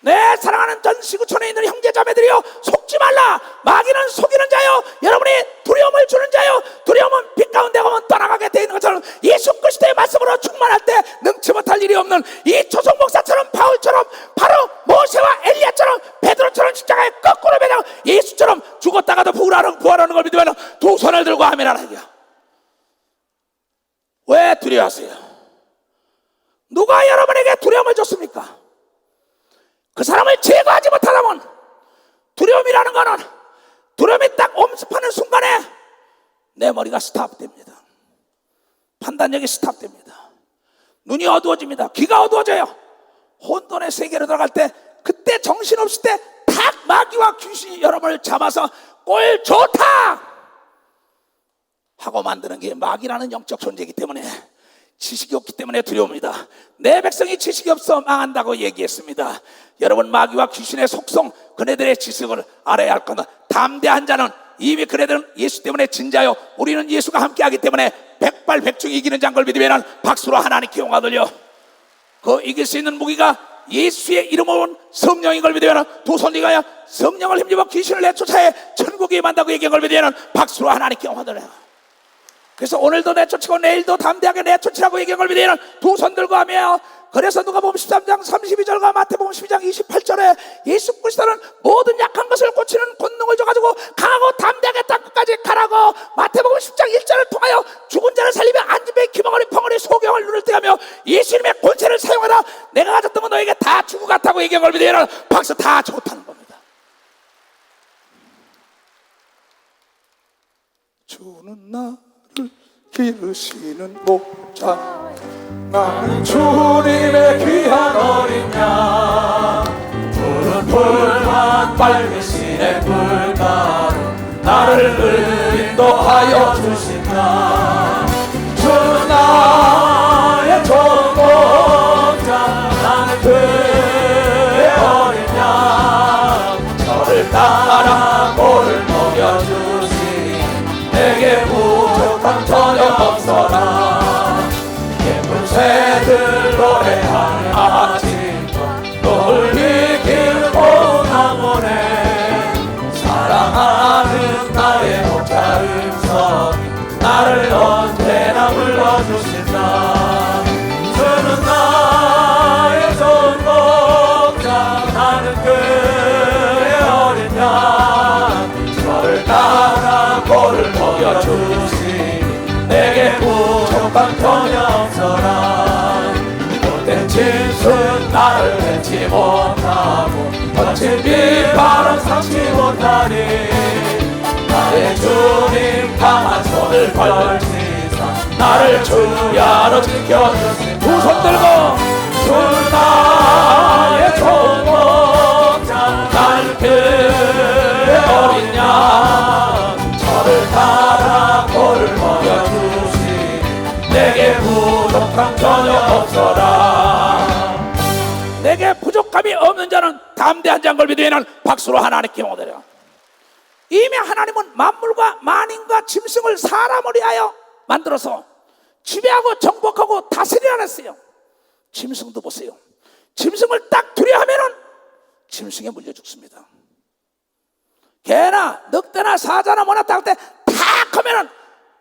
네, 사랑하는 전 지구촌에 있는 형제자매들이요, 속지 말라. 마귀는 속이는 자요, 여러분이 두려움을 주는 자요, 두려움은 빛 가운데 가면 떠나가게 되어 있는 것처럼 예수 그리스도의 말씀으로 충만할 때 능치 못할 일이 없는 이 조성 목사처럼 바울처럼 바로 모세와 엘리야처럼 베드로처럼 십자가에 거꾸로 매려 예수처럼 죽었다가도 부활하는 걸 믿으면 두 손을 들고 아멘 하라. 왜 두려워하세요? 누가 여러분에게 두려움을 줬습니까? 그 사람을 제거하지 못하다면 두려움이라는 거는 두려움이 딱 엄습하는 순간에 내 머리가 스탑됩니다. 판단력이 스탑됩니다. 눈이 어두워집니다. 귀가 어두워져요. 혼돈의 세계로 들어갈 때 그때 정신없을 때 탁 마귀와 귀신이 여러분을 잡아서 꼴 좋다 하고 만드는 게 마귀라는 영적 존재이기 때문에 지식이 없기 때문에 두려웁니다. 내 백성이 지식이 없어 망한다고 얘기했습니다. 여러분 마귀와 귀신의 속성 그네들의 지식을 알아야 할 겁니다. 담대한 자는 이미 그네들은 예수 때문에 진자요 우리는 예수가 함께하기 때문에 백발백중이 이기는 자인 걸 믿으면 박수로 하나님께 영광 돌려 그 이길 수 있는 무기가 예수의 이름으로 온 성령인 걸 믿으면 두 손이 가야 성령을 힘입어 귀신을 내쫓아야 천국에 임한다고 얘기한 걸 믿으면 박수로 하나님께 영광 돌려. 그래서 오늘도 내쫓고 내일도 담대하게 내쫓으라고 얘기한 걸 믿으면 두 손 들고 하며 그래서 누가복음 13장 32절과 마태복음 12장 28절에 예수 그리스도는 모든 약한 것을 고치는 권능을 줘가지고 강하고 담대하게 땅끝까지 가라고 마태복음 10장 1절을 통하여 죽은 자를 살리며 앉은 배 기멍어리 펑어리 소경을 눈을 뜨하며 예수님의 권세를 사용하라 내가 가졌던 건 너에게 다 주고 갔다고 얘기한 걸 믿으면 박수 다 좋다는 겁니다. 주는 나를 기르시는 목자 나는 주님의 귀한 어린 양 푸른 풀만 빨리 신의 불가로 나를 인도하여 주신다. 주는 나의 좋은 목자 나는 그의 어린 양 저를 따라 꼴을 먹여주시 내게 부족함 전혀 없어라. 새들 노래하는 아침과 너를 이기는 오나보네 사랑하는 나의 목자 음성이 나를 언제나 불러주신다. 주는 나의 좋은 목자 나는 그의 어린 양 저를 따라 꼴을 먹여주시니 내게 부족함 전혀 없어라. 못된 짓은 나를 맺지 못하고 거친 비판은 삼지 못하니 나의 나의 주님 강한 손을 걸치사 나를 주야로 지켜주신 두 손 들고 주 나의 조목자 난 그의 어린 양 저를 따라 골을 먹여주시 내게 부족함 전혀 없어라. 내게 부족함이 없는 자는 담대한 자인 걸 믿으면 박수로 하나님께 영광드려. 이미 하나님은 만물과 만인과 짐승을 사람을 위하여 만들어서 지배하고 정복하고 다스리라 했어요. 짐승도 보세요. 짐승을 딱 두려하면은 짐승에 물려 죽습니다. 개나 늑대나 사자나 뭐나 딱 때 탁 하면은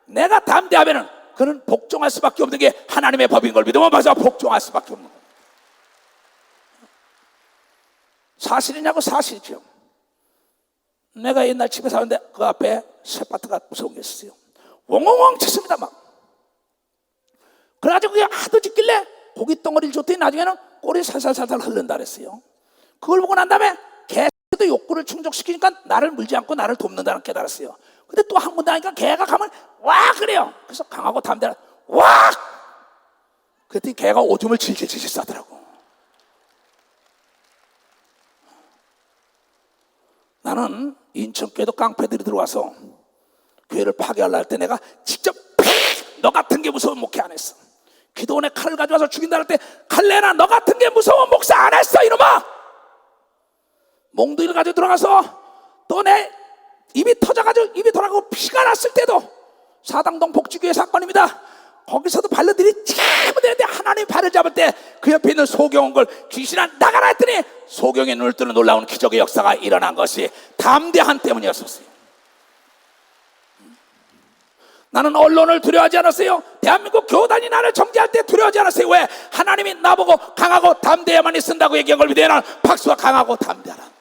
내가 담대하면은 그는 복종할 수밖에 없는 게 하나님의 법인 걸 믿으면 맞아 복종할 수밖에 없는 거예요. 사실이냐고 사실이죠. 내가 옛날 집에 사는데 그 앞에 쇠바트가 무서운 게 있었어요. 웡웡웡 쳤습니다 막. 그래가지고 그게 하도 짖길래 고기 덩어리를 줬더니 나중에는 꼬리 살살살살 흐른다 그랬어요. 그걸 보고 난 다음에 개도 욕구를 충족시키니까 나를 물지 않고 나를 돕는다는 깨달았어요. 근데 또 한 군데 하니까 개가 가면 와 그래요. 그래서 강하고 담대한 와 그랬더니 개가 오줌을 질질 싸더라고. 나는 인천교회도 깡패들이 들어와서 교회를 파괴하려 할 때 내가 직접 너 같은 게 무서운 목회 안 했어. 기도원에 칼을 가져와서 죽인다 할 때 칼내나 너 같은 게 무서운 목사 안 했어 이놈아. 몽둥이를 가지고 들어가서 또 내 입이 터져가지고 입이 돌아가고 피가 났을 때도 사당동 복지교회 사건입니다. 거기서도 발로들이 참 되는데 하나님 발을 잡을 때 그 옆에 있는 소경 온 걸 귀신아 나가라 했더니 소경의 눈을 뜨는 놀라운 기적의 역사가 일어난 것이 담대한 때문이었었어요. 나는 언론을 두려워하지 않았어요. 대한민국 교단이 나를 정죄할 때 두려워하지 않았어요. 왜? 하나님이 나보고 강하고 담대해야만이 쓴다고 얘기한 걸 믿어야 하는 박수와 강하고 담대하라.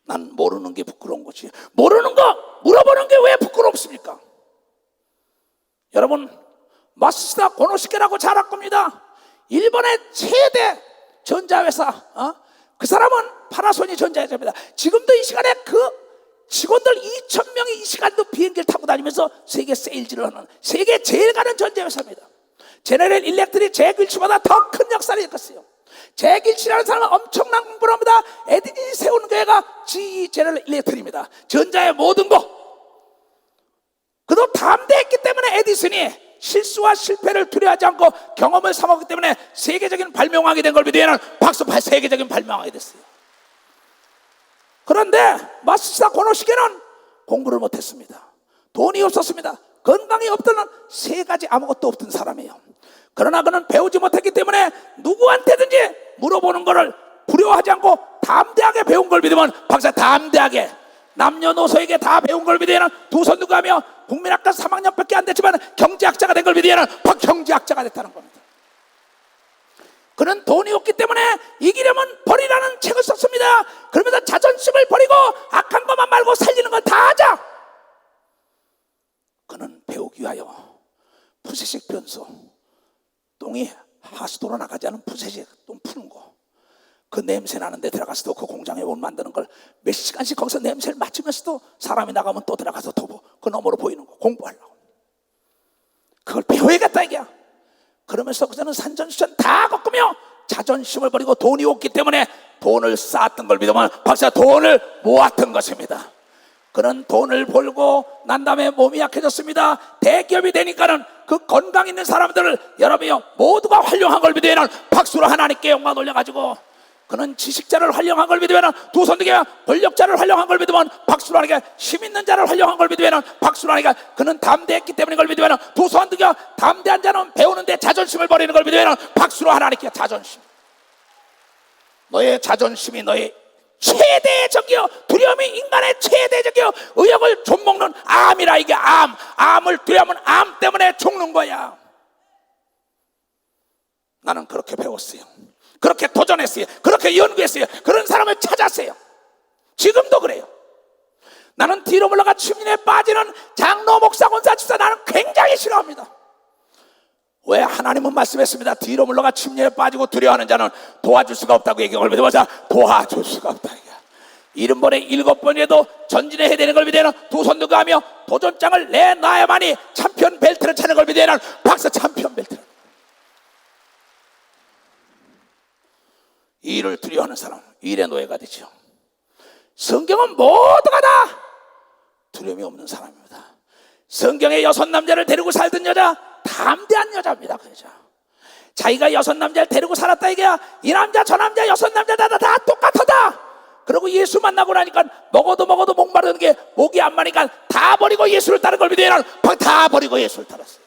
난 모르는 게 부끄러운 거지. 모르는 거 물어보는 게 왜 부끄럽습니까? 여러분 마쓰다 고노시케라고 잘 알 겁니다. 일본의 최대 전자회사 그 사람은 파나소닉 전자회사입니다. 지금도 이 시간에 그 직원들 2,000명이 이 시간도 비행기를 타고 다니면서 세계 세일즈를 하는 세계 제일 가는 전자회사입니다. 제너럴 일렉트릭 잭윌치보다 더 큰 역사를 일었어요. 잭윌치라는 사람은 엄청난 공부를 합니다. 에디슨이 세우는 교회가 GE 제너럴 일렉트릭입니다. 전자의 모든 거. 그도 담대했기 때문에 에디슨이 실수와 실패를 두려워하지 않고 경험을 삼았기 때문에 세계적인 발명왕이 된 걸 믿으면 박수 세계적인 발명왕이 됐어요. 그런데 마쓰다 고노시케는 공부를 못했습니다. 돈이 없었습니다. 건강이 없던 세 가지 아무것도 없던 사람이에요. 그러나 그는 배우지 못했기 때문에 누구한테든지 물어보는 것을 두려워하지 않고 담대하게 배운 걸 믿으면 박사 담대하게 남녀노소에게 다 배운 걸 믿으면 두 손 들고 하며 국민학과 3학년밖에 안 됐지만 경제학자가 된 걸 믿으면 경제학자가 됐다는 겁니다. 그는 돈이 없기 때문에 이기려면 버리라는 책을 썼습니다. 그러면서 자존심을 버리고 악한 것만 말고 살리는 걸 다 하자. 그는 배우기 위하여 푸세식 변소 똥이 하수도로 나가지 않은 푸세식 똥 푸는 거 그 냄새 나는 데 들어가서도 그 공장에 옷 만드는 걸 몇 시간씩 거기서 냄새를 맡으면서도 사람이 나가면 또 들어가서 도보 그 너머로 보이는 거 공부하려고 그걸 배워야겠다 이게야. 그러면서 그저는 산전수전 다 겪으며 자존심을 버리고 돈이 없기 때문에 돈을 쌓았던 걸 믿으면 박사 돈을 모았던 것입니다. 그는 돈을 벌고 난 다음에 몸이 약해졌습니다. 대기업이 되니까는 그 건강 있는 사람들을 여러분이 모두가 활용한 걸 믿으면 박수로 하나님께 영광 올려가지고 그는 지식자를 활용한 걸 믿으면 두 손 들게 권력자를 활용한 걸 믿으면 박수로 하니까 힘 있는 자를 활용한 걸 믿으면 박수로 하니까 그는 담대했기 때문인 걸 믿으면 두 손 들게 담대한 자는 배우는데 자존심을 버리는 걸 믿으면 박수로 하나님께 자존심. 너의 자존심이 너의 최대의 적이요 두려움이 인간의 최대의 적이요 의욕을 좀먹는 암이라. 이게 암을 두려우면 암 때문에 죽는 거야. 나는 그렇게 배웠어요. 그렇게 도전했어요. 그렇게 연구했어요. 그런 사람을 찾았어요. 지금도 그래요. 나는 뒤로 물러가 침륜에 빠지는 장로, 목사, 권사, 집사 나는 굉장히 싫어합니다. 왜? 하나님은 말씀했습니다. 뒤로 물러가 침륜에 빠지고 두려워하는 자는 도와줄 수가 없다고 얘기를 믿어보자. 도와줄 수가 없다. 70번에 7번이라도 전진해야 되는 걸 믿어야 하는 두 손 들고 하며 도전장을 내놔야만이 챔피언 벨트를 차는 걸 믿어야 하는 박사 챔피언 벨트. 이 일을 두려워하는 사람, 일의 노예가 되죠. 성경은 모두가 다 두려움이 없는 사람입니다. 성경에 6남자를 데리고 살던 여자, 담대한 여자입니다. 그 여자. 자기가 6남자를 데리고 살았다 이게야. 이 남자 저 남자 6남자 다 똑같하다. 그리고 예수 만나고 나니까 먹어도 목마르는 게 목이 안 마니까 다 버리고 예수를 따른 걸 믿어야 다 버리고 예수를 따랐어요.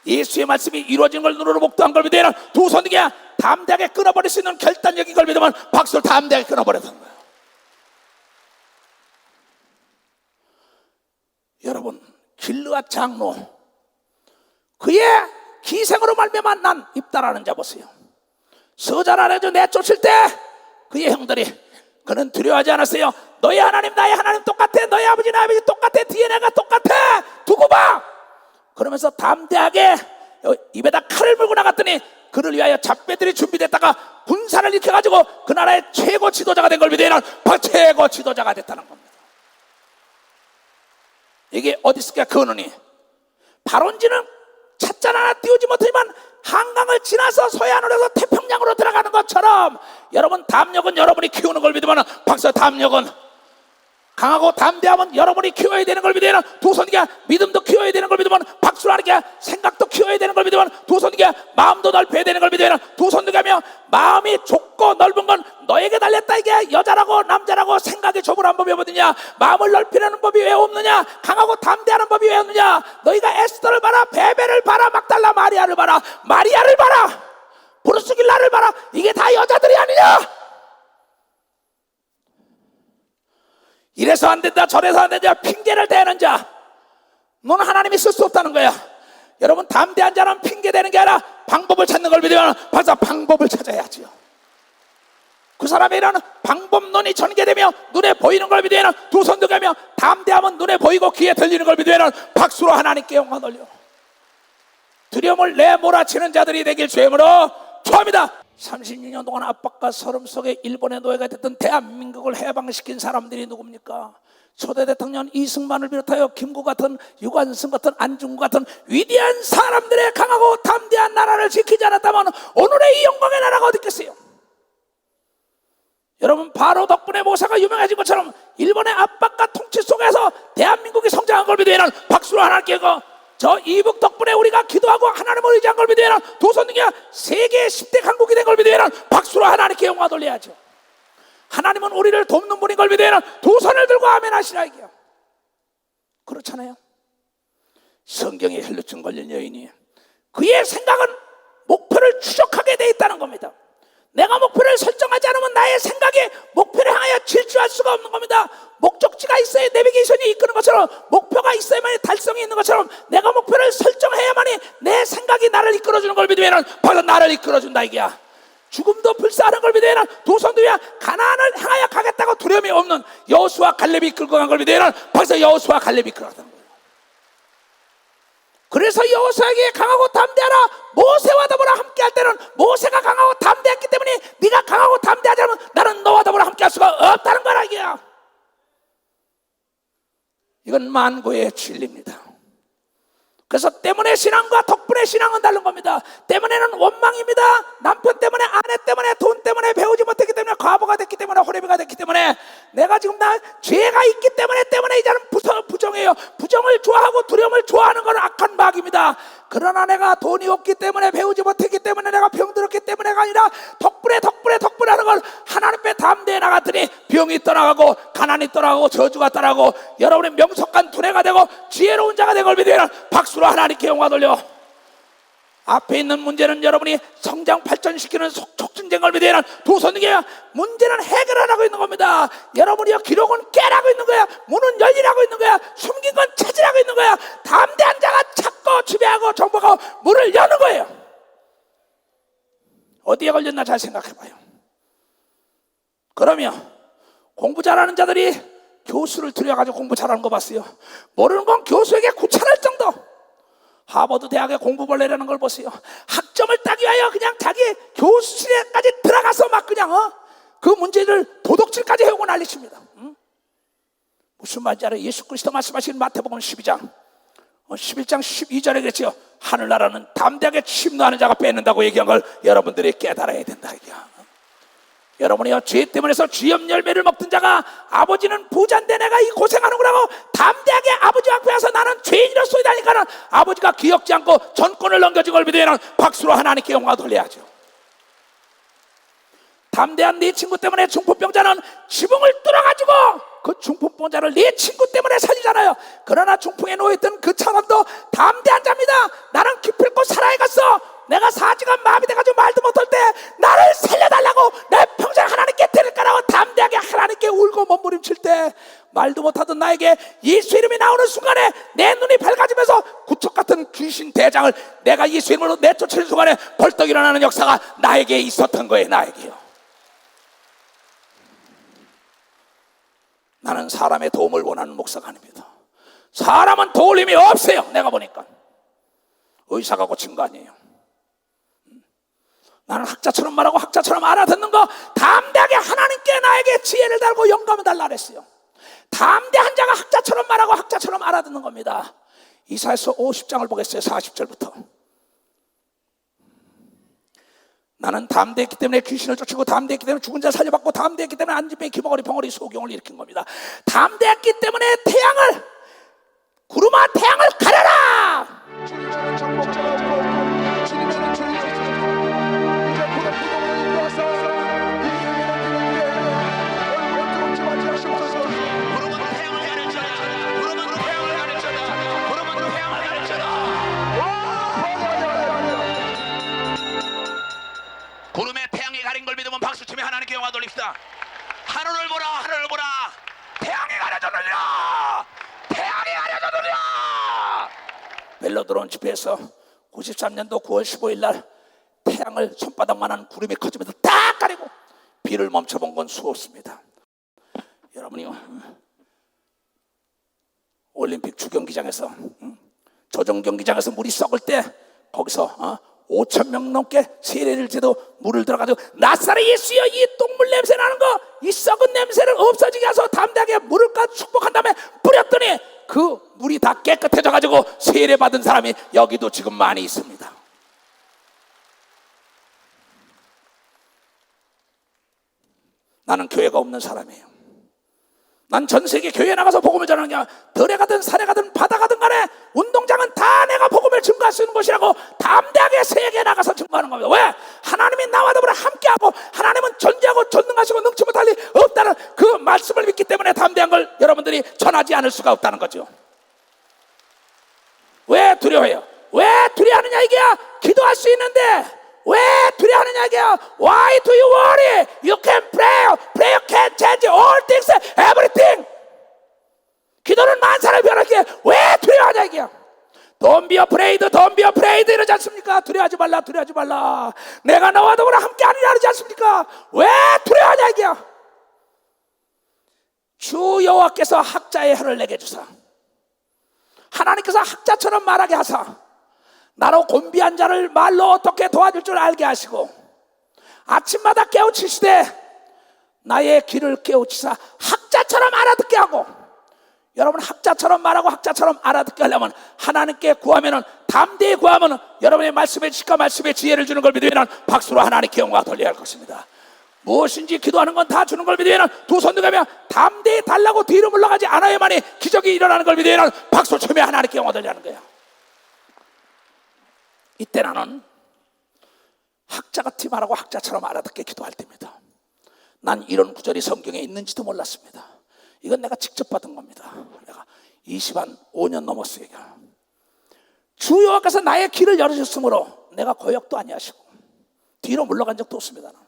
예수의 말씀이 이루어진 걸 눈으로 목도한 걸 믿어야 두 손 등에 담대하게 끊어버릴 수 있는 결단력인 걸 믿으면 박수를 담대하게 끊어버렸던 거예요. 여러분, 길르앗 장로 그의 기생으로 말미암아 난 입다라는 자 보세요. 서자 아래서 내쫓을 때 그의 형들이 그는 두려워하지 않았어요. 너희 하나님 나의 하나님 똑같아. 너희 아버지 나의 아버지 똑같아. DNA가 똑같아. 두고 봐. 그러면서 담대하게 입에다 칼을 물고 나갔더니 그를 위하여 잡배들이 준비됐다가 군사를 일으켜가지고 그 나라의 최고 지도자가 된 걸 믿어야 하는 최고 지도자가 됐다는 겁니다. 이게 어디 있을까? 그 언론이 발원지는 찻잔 하나 띄우지 못하지만 한강을 지나서 서해안으로 해서 태평양으로 들어가는 것처럼 여러분 담력은 여러분이 키우는 걸 믿으면 박사 담력은 강하고 담대하면 여러분이 키워야 되는 걸 믿으면 두 손이게 믿음도 키워야 되는 걸 믿으면 박수를 하게 생각도 키워야 되는 걸 믿으면 두 손이게 마음도 넓혀야 되는 걸 믿으면 두 손이게 하며 마음이 좁고 넓은 건 너에게 달렸다. 이게 여자라고 남자라고 생각이 좁으란 법이 없느냐? 마음을 넓히려는 법이 왜 없느냐? 강하고 담대하는 법이 왜 없느냐? 너희가 에스더를 봐라, 베베를 봐라, 막달라 마리아를 봐라, 마리아를 봐라, 브루스길라를 봐라. 이게 다 여자들이 아니냐? 이래서 안 된다 저래서 안 된다 핑계를 대는 자, 너는 하나님이 쓸 수 없다는 거야. 여러분 담대한 자는 핑계대는 게 아니라 방법을 찾는 걸 믿으면 벌써 방법을 찾아야지요. 그 사람의 일은 방법론이 전개되며 눈에 보이는 걸 믿으면 두 손 들고 하며 담대하면 눈에 보이고 귀에 들리는 걸 믿으면 박수로 하나님께 영광 돌려 두려움을 내몰아치는 자들이 되길 주임으로 축원합니다. 36년 동안 압박과 서름 속에 일본의 노예가 됐던 대한민국을 해방시킨 사람들이 누굽니까? 초대 대통령 이승만을 비롯하여 김구 같은 유관순 같은 안중구 같은 위대한 사람들의 강하고 담대한 나라를 지키지 않았다면 오늘의 이 영광의 나라가 어디 있겠어요? 여러분 바로 덕분에 모사가 유명해진 것처럼 일본의 압박과 통치 속에서 대한민국이 성장한 걸 믿으면 박수로 하나님께 저 이북 덕분에 우리가 기도하고 하나님을 의지한 걸 믿으면 두 손 등에 세계 10대 강국이 된 걸 믿으면 박수로 하나님께 영광 돌려야죠. 하나님은 우리를 돕는 분인 걸 믿으면 두 손을 들고 아멘 하시라 이게요. 그렇잖아요. 성경에 혈루증 걸린 여인이 그의 생각은 목표를 추적하게 돼 있다는 겁니다. 내가 목표를 설정하지 않으면 나의 생각이 목표를 향하여 질주할 수가 없는 겁니다. 목적지가 있어야 내비게이션이 이끄는 것처럼 목표가 있어야만이 달성이 있는 것처럼 내가 목표를 설정해야만이 내 생각이 나를 이끌어주는 걸 믿으면 바로 나를 이끌어준다 이게야. 죽음도 불사하는 걸 믿으면 두 손 들어 가나안을 향하여 가겠다고 두려움이 없는 여호수아 갈렙이 이끌고 간 걸 믿으면 벌써 여호수아 갈렙이 이끌어갔다는 거예요. 그래서 여호수아에게 강하고 담대하라. 모세와 더불어 함께할 때는 모세가 강하고 담대했기 때문에 네가 강하고 담대하지 않으면 나는 너와 더불어 함께할 수가 없다는 거라 이게야. 이건 만고의 진리입니다. 그래서 때문에 신앙과 덕분에 신앙은 다른 겁니다. 때문에는 원망입니다. 남편 때문에, 아내 때문에, 돈 때문에, 배우지 못했기 때문에, 과부가 됐기 때문에, 호래비가 됐기 때문에, 내가 지금 죄가 있기 때문에 이제는 부정해요. 부정을 좋아하고 두려움을 좋아하는 건 악한 마귀입니다. 그러나 내가 돈이 없기 때문에, 배우지 못했기 때문에, 내가 병들었기 때문에가 아니라 덕분에 하는 걸 하나님께 담대해 나갔더니 병이 떠나가고 가난이 떠나가고 저주가 떠나고 여러분의 명석한 두뇌가 되고 지혜로운 자가 된 걸 믿으면 박수로 하나님께 영광 돌려. 앞에 있는 문제는 여러분이 성장 발전시키는 촉진된 걸 믿으면 두 손에게 문제는 해결하라고 있는 겁니다. 여러분이요 기록은 깨라고 있는 거야. 문은 열리라고 있는 거야. 숨긴 건 찾으라고 있는 거야. 담대한 자가 찾고 지배하고 정복하고 문을 여는 거예요. 어디에 걸렸나 잘 생각해봐요. 그러면 공부 잘하는 자들이 교수를 들여가지고 공부 잘하는 거 봤어요. 모르는 건 교수에게 구차할 정도. 하버드 대학에 공부벌레라는 걸 보세요. 학점을 따기 위하여 그냥 자기 교수실에까지 들어가서 막 그냥 그 문제를 도덕 물질까지 해오고 난리칩니다. 무슨 말인지 알아요? 예수 그리스도 말씀하신 마태복음 12장 11장 12절에 그랬죠. 하늘나라는 담대하게 침노하는 자가 뺏는다고 얘기한 걸 여러분들이 깨달아야 된다. 여러분이요, 죄 때문에서 쥐염 열매를 먹던 자가 아버지는 부자인데 내가 이 고생하는구나고 담대하게 아버지 앞에 와서 나는 죄인이로소이다 하니까는 아버지가 기억지 않고 전권을 넘겨준 걸 믿으면 박수로 하나님께 영광 돌려야죠. 담대한 네 친구 때문에 중풍병자는 지붕을 뚫어가지고 그 중풍병자를 네 친구 때문에 살리잖아요. 그러나 중풍에 놓여있던 그 사람도 담대한 자입니다. 나는 기필코 살아야 갔어. 내가 사지가 마음이 돼가지고 말도 못할 때 나를 살려달라고 내 평생 하나님께 드릴 거라고 담대하게 하나님께 울고 몸부림칠 때 말도 못하던 나에게 예수 이름이 나오는 순간에 내 눈이 밝아지면서 구척 같은 귀신 대장을 내가 예수 이름으로 내쫓는 순간에 벌떡 일어나는 역사가 나에게 있었던 거예요. 나에게요. 나는 사람의 도움을 원하는 목사가 아닙니다. 사람은 도울 힘이 없어요. 내가 보니까 의사가 고친 거 아니에요. 나는 학자처럼 말하고 학자처럼 알아듣는 거, 담대하게 하나님께 나에게 지혜를 달고 영감을 달라 그랬어요. 담대한 자가 학자처럼 말하고 학자처럼 알아듣는 겁니다. 이사야서 50장을 보겠어요. 40절부터. 나는 담대했기 때문에 귀신을 쫓고 담대했기 때문에 죽은 자 살려받고 담대했기 때문에 안진뱅이 기머거리 벙어리 소경을 일으킨 겁니다. 담대했기 때문에 태양을 구름아 태양을 가려라. 주님의 정복자가 오고 주님의 주님 이제 곧 구동을 인도하사 이 얼굴 뜨겁지 말지 하시옵소서. 구름은 태양을 가르쳐라. 구름은 태양을 가르쳐라. 구름은 태양을 가르쳐라. 구름에 태양이 가린 걸 믿으면 박수치며 하나님께 영광 돌립시다. 하늘을 보라, 하늘을 보라. 태양이 가려졌느냐? 태양이 가려졌느냐? 벨로드론 집회에서 93년도 9월 15일 날 태양을 손바닥만한 구름이 커지면서 딱 가리고 비를 멈춰본 건 수없습니다. 여러분이요, 올림픽 주경기장에서 조정 경기장에서 물이 썩을 때 거기서 5,000명 넘게 세례를 지도 물을 들어가지고 나사렛 예수여 이 똥물 냄새 나는 거 이 썩은 냄새를 없어지게 해서 담대하게 물을 까 축복한 다음에 뿌렸더니 그 물이 다 깨끗해져 가지고 세례 받은 사람이 여기도 지금 많이 있습니다. 나는 교회가 없는 사람이에요. 난 전 세계 교회에 나가서 복음을 전하는 게 아니라 들에 가든 산에 가든 바다 가든 간에 운동장은 다 내가 복음을 증거할 수 있는 곳이라고 담대하게 세계에 나가서 증거하는 겁니다. 왜? 하나님이 나와 더불어 함께하고 하나님은 전지하고 전능하시고 능치 못할 리 없다는 그 말씀을 믿기 때문에 담대한 걸 여러분들이 전하지 않을 수가 없다는 거죠. 왜 두려워해요? 왜 두려워하느냐 이게야. 기도할 수 있는데 왜 두려워하느냐 이게야. Why do you worry? You can pray. Prayer can change all things, everything. 기도는 만사를 변하게 왜 두려워하냐 이게야. Don't be afraid, don't be afraid 이러지 않습니까? 두려워하지 말라, 두려워하지 말라. 내가 너와 더불어 함께하리라 하지 않습니까? 왜 두려워하냐 이게야. 주 여호와께서 학자의 혀를 내게 주사 하나님께서 학자처럼 말하게 하사 나로 곤비한 자를 말로 어떻게 도와줄 줄 알게 하시고 아침마다 깨우치시되 나의 귀를 깨우치사 학자처럼 알아듣게 하고. 여러분 학자처럼 말하고 학자처럼 알아듣게 하려면 하나님께 구하면은 담대히 구하면은 여러분의 말씀에 지가 말씀에 지혜를 주는 걸 믿으면 박수로 하나님께 영광 돌려야 할 것입니다. 무엇인지 기도하는 건 다 주는 걸 믿으면 두 손 들면 담대히 달라고 뒤로 물러가지 않아야만이 기적이 일어나는 걸 믿으면 박수 치며 하나님께 영광 돌려야 하는 거야. 이때 나는 학자같이 말하고 학자처럼 알아듣게 기도할 때입니다. 난 이런 구절이 성경에 있는지도 몰랐습니다. 이건 내가 직접 받은 겁니다. 내가 25년 넘었어요. 주 여호와께서 나의 길을 열어주셨으므로 내가 거역도 아니하시고 뒤로 물러간 적도 없습니다. 나는.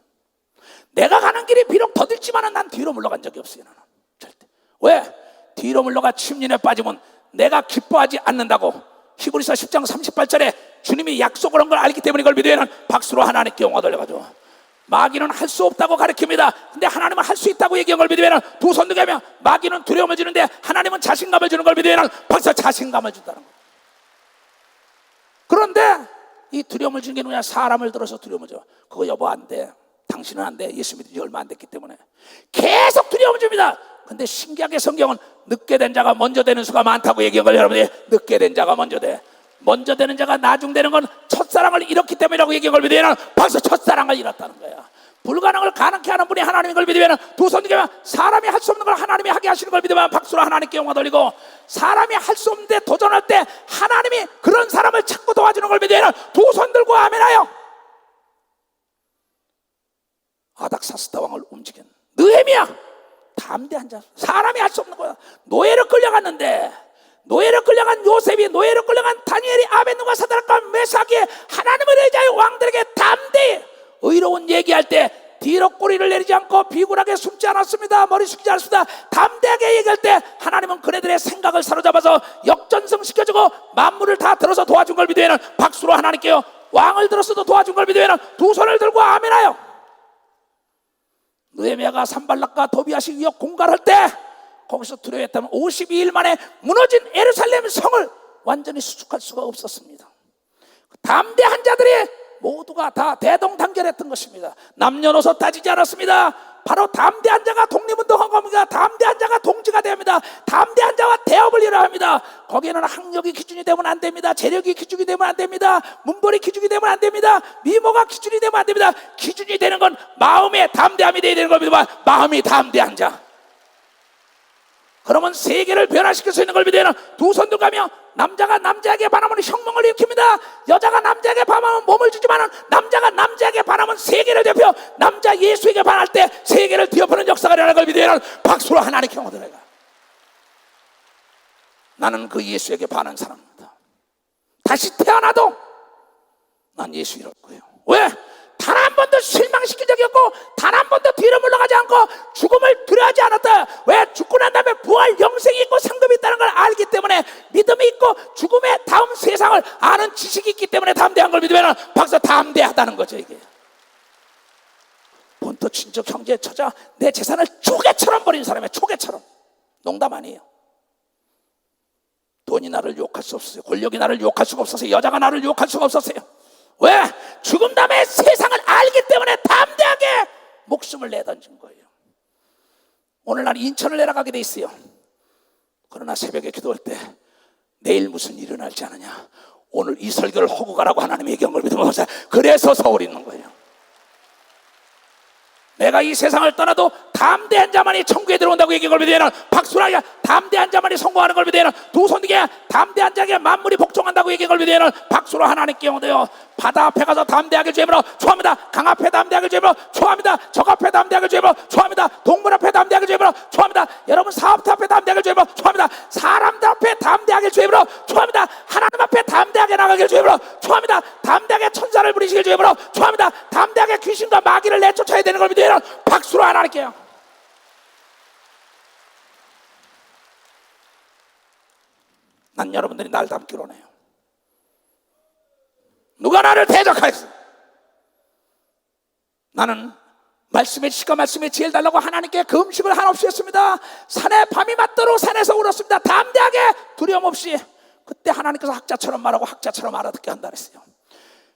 내가 가는 길이 비록 더딜지만 난 뒤로 물러간 적이 없어요. 나는. 절대. 왜? 뒤로 물러가 침륜에 빠지면 내가 기뻐하지 않는다고 히브리서 10장 38절에 주님이 약속을 한 걸 알기 때문에 이걸 믿으면 박수로 하나님께 영광 돌려가지고 마귀는 할 수 없다고 가르칩니다. 근데 하나님은 할 수 있다고 얘기한 걸 믿으면 두 손 들게 하면 마귀는 두려움을 주는데 하나님은 자신감을 주는 걸 믿으면 벌써 자신감을 준다는 거예요. 그런데 이 두려움을 주는 게 뭐냐. 사람을 들어서 두려움을 줘. 그거 여보 안 돼. 당신은 안 돼. 예수 믿은 지 얼마 안 됐기 때문에. 계속 두려움을 줍니다. 근데 신기하게 성경은 늦게 된 자가 먼저 되는 수가 많다고 얘기한 걸 여러분이 늦게 된 자가 먼저 돼. 먼저 되는 자가 나중되는 건 첫사랑을 잃었기 때문이라고 얘기한 걸 믿으면 벌써 첫사랑을 잃었다는 거야. 불가능을 가능케 하는 분이 하나님인 걸 믿으면 두 손 들면 사람이 할 수 없는 걸 하나님이 하게 하시는 걸 믿으면 박수로 하나님께 영광 돌리고, 사람이 할 수 없는데 도전할 때 하나님이 그런 사람을 찾고 도와주는 걸 믿으면 두 손 들고 아멘하여. 아닥사스다 왕을 움직인 느헤미야, 담대한 자. 사람이 할 수 없는 거야. 노예로 끌려갔는데, 노예로 끌려간 요셉이, 노예로 끌려간 다니엘이, 아벤누가, 사드락과 메삭이 하나님을 의지하여 왕들에게 담대히 의로운 얘기할 때 뒤로 꼬리를 내리지 않고 비굴하게 숨지 않았습니다. 머리 숙이지 않았습니다. 담대하게 얘기할 때 하나님은 그네들의 생각을 사로잡아서 역전승시켜주고 만물을 다 들어서 도와준 걸 믿으면 박수로 하나님께요, 왕을 들어서도 도와준 걸 믿으면 두 손을 들고 아멘하여. 느헤미야가 산발락과 도비아시 위협 공갈할 때 거기서 두려워했다면 52일 만에 무너진 예루살렘 성을 완전히 수축할 수가 없었습니다. 담대한 자들이 모두가 다 대동단결했던 것입니다. 남녀노소 따지지 않았습니다. 바로 담대한 자가 독립운동한 겁니다. 담대한 자가 동지가 됩니다. 담대한 자와 대업을 이뤄야 합니다. 거기에는 학력이 기준이 되면 안 됩니다. 재력이 기준이 되면 안 됩니다. 문벌이 기준이 되면 안 됩니다. 미모가 기준이 되면 안 됩니다. 기준이 되는 건 마음의 담대함이 되어야 되는 겁니다. 마음이 담대한 자. 그러면 세계를 변화시킬 수 있는 걸 믿으면 두 손 들고 가며, 남자가 남자에게 반하면 혁명을 일으킵니다. 여자가 남자에게 반하면 몸을 주지만 남자가 남자에게 반하면 세계를 대표, 남자 예수에게 반할 때 세계를 뒤엎는 역사가 일어나는 걸 믿으면 박수로 하나님께 영광 돌려라. 나는 그 예수에게 반한 사람입니다. 다시 태어나도 난 예수 이럴 거예요. 왜? 단 한 번도 실망시킨 적이 없고 단 한 번도 뒤로 물러가지 않고 죽음을 두려워하지 않았다. 왜? 죽고 난 다음에 부활 영생이 있고 상급이 있다는 걸 알기 때문에, 믿음이 있고 죽음의 다음 세상을 아는 지식이 있기 때문에 담대한 걸 믿으면 박사 담대하다는 거죠. 이게 본토 친척 형제 처자 내 재산을 초계처럼 버린 사람이에요. 초계처럼. 농담 아니에요. 돈이 나를 유혹할 수 없었어요. 권력이 나를 유혹할 수가 없었어요. 여자가 나를 유혹할 수가 없었어요. 왜? 죽음 다음에 세상을 알기 때문에 담대하게 목숨을 내던진 거예요. 오늘 날 인천을 내려가게 돼 있어요. 그러나 새벽에 기도할 때 내일 무슨 일이 일어날지 않느냐, 오늘 이 설교를 하고 가라고 하나님이 얘기한 걸 믿으면 그래서 서울에 있는 거예요. 내가 이 세상을 떠나도 담대한 자만이 천국에 들어온다고 얘기한 걸 믿으면 박수라야. 담대한 자만이 성공하는 걸 믿으면 두 손 들게. 담대한 자에게 만물이 복종한다고 얘기한 걸 믿으면 박수로 하나님께 영광되어. 바다 앞에 가서 담대하게 주임으로 초합니다. 강 앞에 담대하게 주임으로 초합니다. 적 앞에 담대하게 주임으로 초합니다. 동물 앞에 담대하게 주임으로 초합니다. 여러분 사업터 앞에 담대하게 주임으로 초합니다. 사람들 앞에 담대하게 주임으로 초합니다. 하나님 앞에 담대하게 나가게 주임으로 초합니다. 담대하게 천사를 부리시게 주임으로 초합니다. 담대하게 귀신과 마귀를 내쫓아야 되는 걸 믿으면 박수로 하나님께요. 난 여러분들이 날 닮기로 해요. 누가 나를 대적하였어? 나는 말씀의 지식과 말씀의 지혜를 달라고 하나님께 그 음식을 한없이 했습니다. 산에 밤이 맞도록 산에서 울었습니다. 담대하게 두려움 없이. 그때 하나님께서 학자처럼 말하고 학자처럼 알아듣게 한다 그랬어요.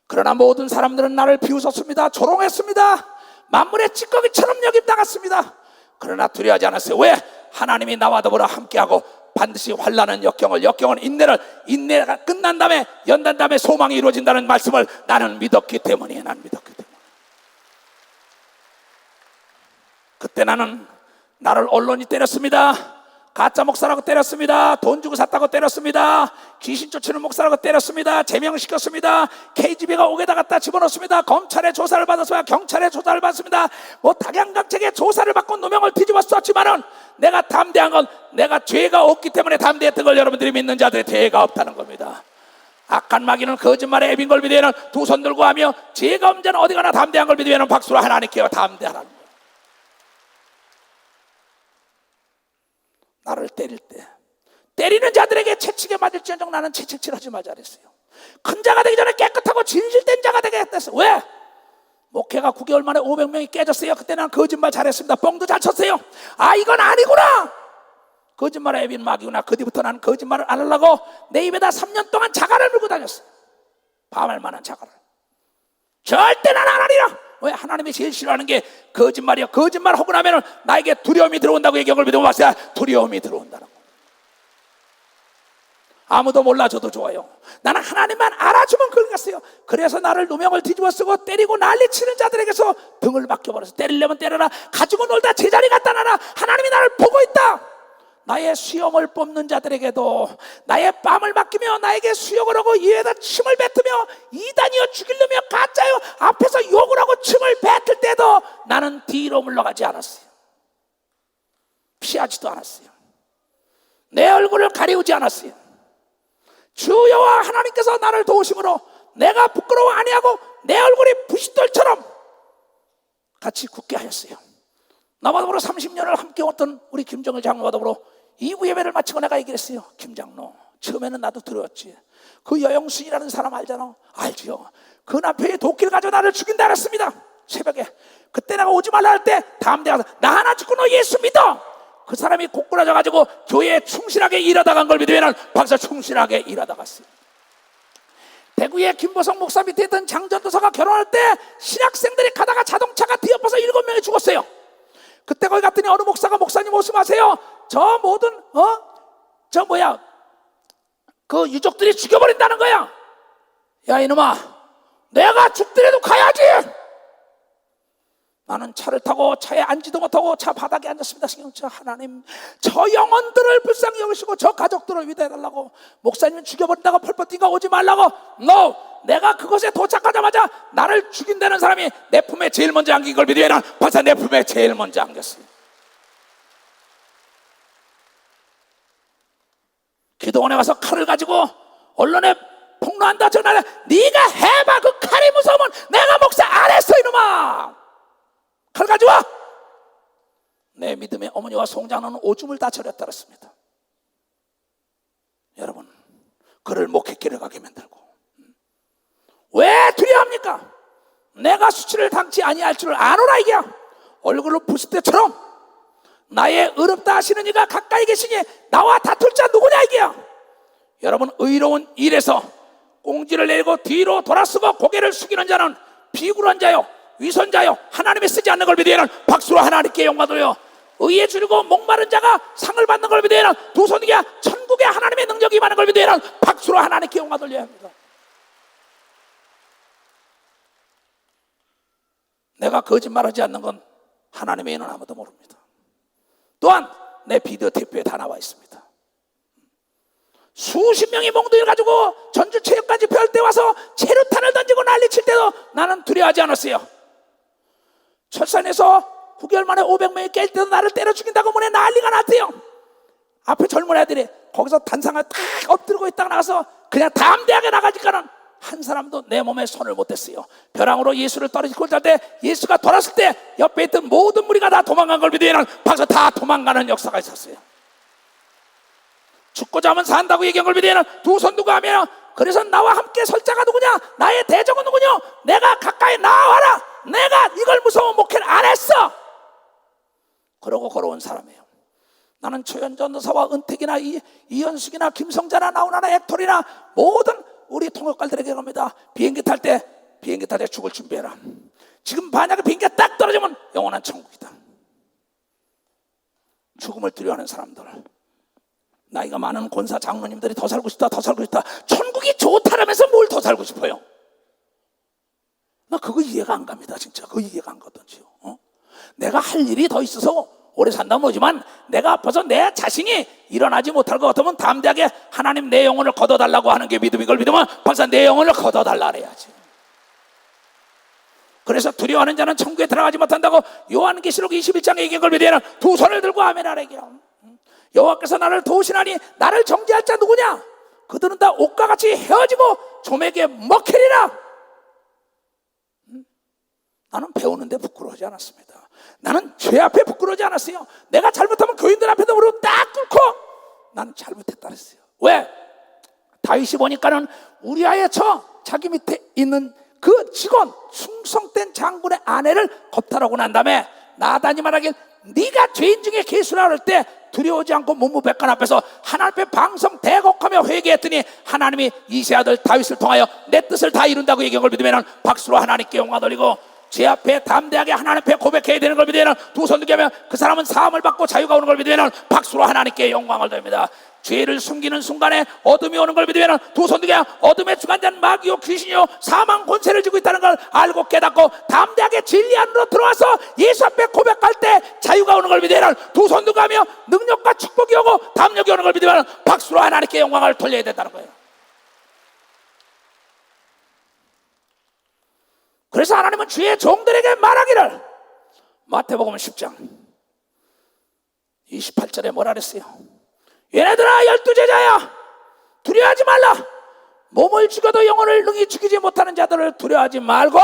그러나 모든 사람들은 나를 비웃었습니다. 조롱했습니다. 만물의 찌꺼기처럼 여김당했습니다. 그러나 두려워하지 않았어요. 왜? 하나님이 나와 더불어 함께하고 반드시 환난은 역경은 인내가 끝난 다음에 연단 다음에 소망이 이루어진다는 말씀을 나는 믿었기 때문이에요. 난 믿었기 때문에. 그때 나는 나를 언론이 때렸습니다. 가짜 목사라고 때렸습니다. 돈 주고 샀다고 때렸습니다. 귀신 쫓는 목사라고 때렸습니다. 제명시켰습니다. KGB가 옥에다 갖다 집어넣습니다. 검찰의 조사를 받았습니다. 경찰의 조사를 받습니다. 다경각책의 조사를 받고 누명을 뒤집어 썼지만은 내가 담대한 건 내가 죄가 없기 때문에 담대했던 걸 여러분들이 믿는 자들의 죄가 없다는 겁니다. 악한 마귀는 거짓말에 애빈 걸 믿으면 두 손 들고 하며, 죄가 없는 자는 어디 가나 담대한 걸 믿으면 박수로 하나님께 담대하라는 거예요. 나를 때릴 때 때리는 자들에게 채찍에 맞을지언정 나는 채찍질하지 말자 그랬어요. 큰 자가 되기 전에 깨끗하고 진실된 자가 되게 했댔어요. 왜? 목회가 9개월 만에 500명이 깨졌어요. 그때 난 거짓말 잘했습니다. 뻥도 잘 쳤어요. 아, 이건 아니구나. 거짓말에 애빈 마귀구나. 그 뒤부터 나는 거짓말을 안 하려고 내 입에다 3년 동안 자갈을 물고 다녔어요. 밤할 만한 자갈을. 절대 난 안 하리라. 왜 하나님이 제일 싫어하는 게 거짓말이야. 거짓말 하고 나면 나에게 두려움이 들어온다고 얘기한 걸 믿으면 봤어요. 두려움이 들어온다는 거. 아무도 몰라줘도 좋아요. 나는 하나님만 알아주면 그러겠어요. 그래서 나를 누명을 뒤집어 쓰고 때리고 난리치는 자들에게서 등을 맡겨버려서 때리려면 때려라, 가지고 놀다 제자리 갖다 놔라. 하나님이 나를 보고 있다. 나의 수염을 뽑는 자들에게도 나의 뺨을 맡기며 나에게 수욕을 하고 이에다 침을 뱉으며 이단이여 죽이려며 가짜여 앞에서 욕을 하고 침을 뱉을 때도 나는 뒤로 물러가지 않았어요. 피하지도 않았어요. 내 얼굴을 가리우지 않았어요. 주 여호와 하나님께서 나를 도우심으로 내가 부끄러워 아니하고 내 얼굴이 부싯돌처럼 같이 굳게 하였어요. 나와 더불어 30년을 함께 왔던 우리 김정일 장로와 더불어 2부 예배를 마치고 내가 얘기를 했어요. 김 장로, 처음에는 나도 두려웠지. 그 여영순이라는 사람 알잖아. 알지요. 그 남편이 도끼를 가지고 나를 죽인다 그랬습니다. 새벽에. 그때 내가 오지 말라 할 때 다음 대 가서 나 하나 죽고 너 예수 믿어. 그 사람이 고꾸라져가지고 교회에 충실하게 일하다 간 걸 믿으면 박사 충실하게 일하다 갔어요. 대구의 김보성 목사 밑에 있던 장전도사가 결혼할 때 신학생들이 가다가 자동차가 뒤엎어서 7명이 죽었어요. 그때 거기 갔더니 어느 목사가 목사님 말씀하세요. 저 모든 그 유족들이 죽여버린다는 거야. 야 이놈아, 내가 죽더라도 가야지. 나는 차를 타고 차에 앉지도 못하고 차 바닥에 앉았습니다. 저 하나님, 저 영혼들을 불쌍히 여기시고 저 가족들을 위대해달라고. 목사님 죽여버린다고 펄펄 뛰가 오지 말라고. No! 내가 그곳에 도착하자마자 나를 죽인다는 사람이 내 품에 제일 먼저 안긴 걸 믿으면 벌써 내 품에 제일 먼저 안겼어요. 기도원에 가서 칼을 가지고 언론에 폭로한다. 전화해. 네가 해봐. 그 칼이 무서우면 내가 목사 안 했어 이놈아. 칼 가져와. 내 믿음의 어머니와 송장로는 오줌을 다 절였다 그랬습니다. 여러분, 그를 목회길을 가게 만들고 왜 두려워합니까? 내가 수치를 당치 아니할 줄을 아노라 이게야. 얼굴로 부실 때처럼 나의 의롭다 하시는 이가 가까이 계시니 나와 다툴 자 누구냐 이게야. 여러분, 의로운 일에서 꽁지를 내리고 뒤로 돌아서고 고개를 숙이는 자는 비굴한 자요 위선자요 하나님이 쓰지 않는 걸 믿으면 박수로 하나님께 영광 돌려. 의에 줄이고 목마른 자가 상을 받는 걸 믿으면 두 손이야 천국에 하나님의 능력이 임하는 걸 믿으면 박수로 하나님께 영광 돌려야 합니다. 내가 거짓말하지 않는 건 하나님의 인은 아무도 모릅니다. 또한 내 비디오 테이프에 다 나와 있습니다. 수십 명이 몽둥이를 가지고 전주체육관 집회할 때 와서 체류탄을 던지고 난리칠 때도 나는 두려워하지 않았어요. 철산에서 9개월 만에 500명이 깰 때도 나를 때려 죽인다고 문에 난리가 났대요. 앞에 젊은 애들이 거기서 단상을 탁 엎드리고 있다가 나가서 그냥 담대하게 나가니까는 한 사람도 내 몸에 손을 못 댔어요. 벼랑으로 예수를 떨어지고 할 때 예수가 돌았을 때 옆에 있던 모든 무리가 다 도망간 걸 믿으면 벌써 다 도망가는 역사가 있었어요. 죽고자 하면 산다고 얘기한 걸 믿으면 두 손 두고 하면 그래서 나와 함께 설 자가 누구냐? 나의 대적은 누구냐? 내가 가까이 나와라. 내가 이걸 무서운 목회를 안 했어. 그러고 걸어온 사람이에요. 나는 최현전 도사와 은택이나 이현숙이나 김성자나 나훈아나 액토리나 모든 우리 통역관들에게 갑니다. 비행기 탈 때 죽을 준비해라. 지금 만약에 비행기가 딱 떨어지면 영원한 천국이다. 죽음을 두려워하는 사람들, 나이가 많은 권사 장로님들이 더 살고 싶다. 천국이 좋다라면서 뭘 더 살고 싶어요? 나 그거 이해가 안 갑니다. 진짜 그거 이해가 안 가던지요. 내가 할 일이 더 있어서 오래 산다면 뭐지만 내가 아파서 내 자신이 일어나지 못할 것 같으면 담대하게 하나님 내 영혼을 걷어달라고 하는 게 믿음인 걸 믿으면 벌써 내 영혼을 걷어달라 그래야지. 그래서 두려워하는 자는 천국에 들어가지 못한다고 요한계시록 21장에 얘기한 걸 믿으면 두 손을 들고 아멘 하래요. 여호와께서 나를 도우시나니 나를 정죄할 자 누구냐? 그들은 다 옷과 같이 헤어지고 조맥에 먹히리라. 나는 배우는데 부끄러워하지 않았습니다. 나는 죄 앞에 부끄러워하지 않았어요. 내가 잘못하면 교인들 앞에도 무릎 딱 꿇고 나는 잘못했다 그랬어요. 왜? 다윗이 보니까는 우리아의 자기 밑에 있는 그 직원 충성된 장군의 아내를 겁탈하고 난 다음에 나단이 말하길 네가 죄인 중에 계수라 할 때 두려워하지 않고 문무백관 앞에서 하나님 앞에 방성 대곡하며 회개했더니 하나님이 이세 아들 다윗을 통하여 내 뜻을 다 이룬다고 얘기한 걸 믿으면 박수로 하나님께 영광 돌리고 제 앞에 담대하게 하나님 앞에 고백해야 되는 걸 믿으면, 두 손 들게 하면 그 사람은 사함을 받고 자유가 오는 걸 믿으면 박수로 하나님께 영광을 돌립니다. 죄를 숨기는 순간에 어둠이 오는 걸 믿으면 두 손 들게 어둠의 주관자는 마귀요 귀신이요 사망 권세를 쥐고 있다는 걸 알고 깨닫고 담대하게 진리 안으로 들어와서 예수 앞에 고백할 때 자유가 오는 걸 믿으면 두 손 들고 하며 능력과 축복이 오고 담력이 오는 걸 믿으면 박수로 하나님께 영광을 돌려야 된다는 거예요. 그래서 하나님은 주의 종들에게 말하기를, 마태복음 10장 28절에 뭐라 그랬어요? 얘네들아 12제자야, 두려워하지 말라. 몸을 죽여도 영혼을 능히 죽이지 못하는 자들을 두려워하지 말고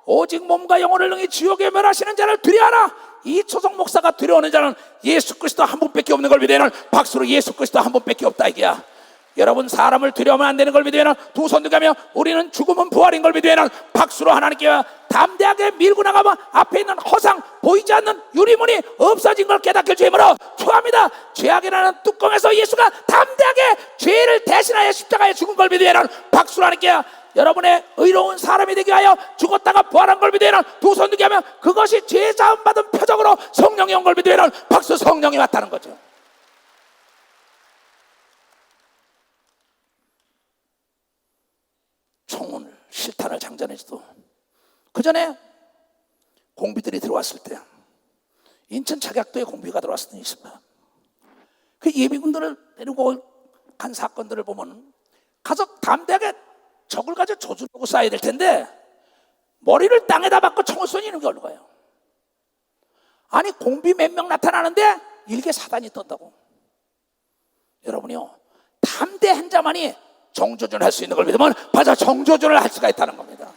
오직 몸과 영혼을 능히 지옥에 멸하시는 자를 두려워하라. 이 초성 목사가 두려워하는 자는 예수 그리스도 한 분밖에 없는 걸 믿으면 박수로 예수 그리스도 한 분밖에 없다 이게야. 여러분, 사람을 두려워하면 안 되는 걸 믿으면 두 손 들고 우리는 죽음은 부활인 걸 믿으면 박수로 하나님께 담대하게 밀고 나가면 앞에 있는 허상, 보이지 않는 유리문이 없어진 걸 깨닫게 주임으로 축원합니다. 죄악이라는 뚜껑에서 예수가 담대하게 죄를 대신하여 십자가에 죽은 걸 믿으면 박수로 하나님께 여러분의 의로운 사람이 되게 하여 죽었다가 부활한 걸 믿으면 두 손 들게 하면 그것이 죄 사함 받은 표적으로 성령이 온 걸 믿으면 박수, 성령이 왔다는 거죠. 총을 실탄을 장전해줘도 그 전에 공비들이 들어왔을 때 인천 착약도에 공비가 들어왔을 때 있습니다. 그 예비군들을 데리고 간 사건들을 보면 가서 담대하게 적을 가지고 조준하고 쏴야 될 텐데 머리를 땅에다 박고 총을 쏘는 게 어느 거예요. 아니 공비 몇 명 나타나는데 일개 사단이 떴다고. 여러분이요, 담대한 자만이 정조준을 할 수 있는 걸 믿으면 맞아, 정조준을 할 수가 있다는 겁니다.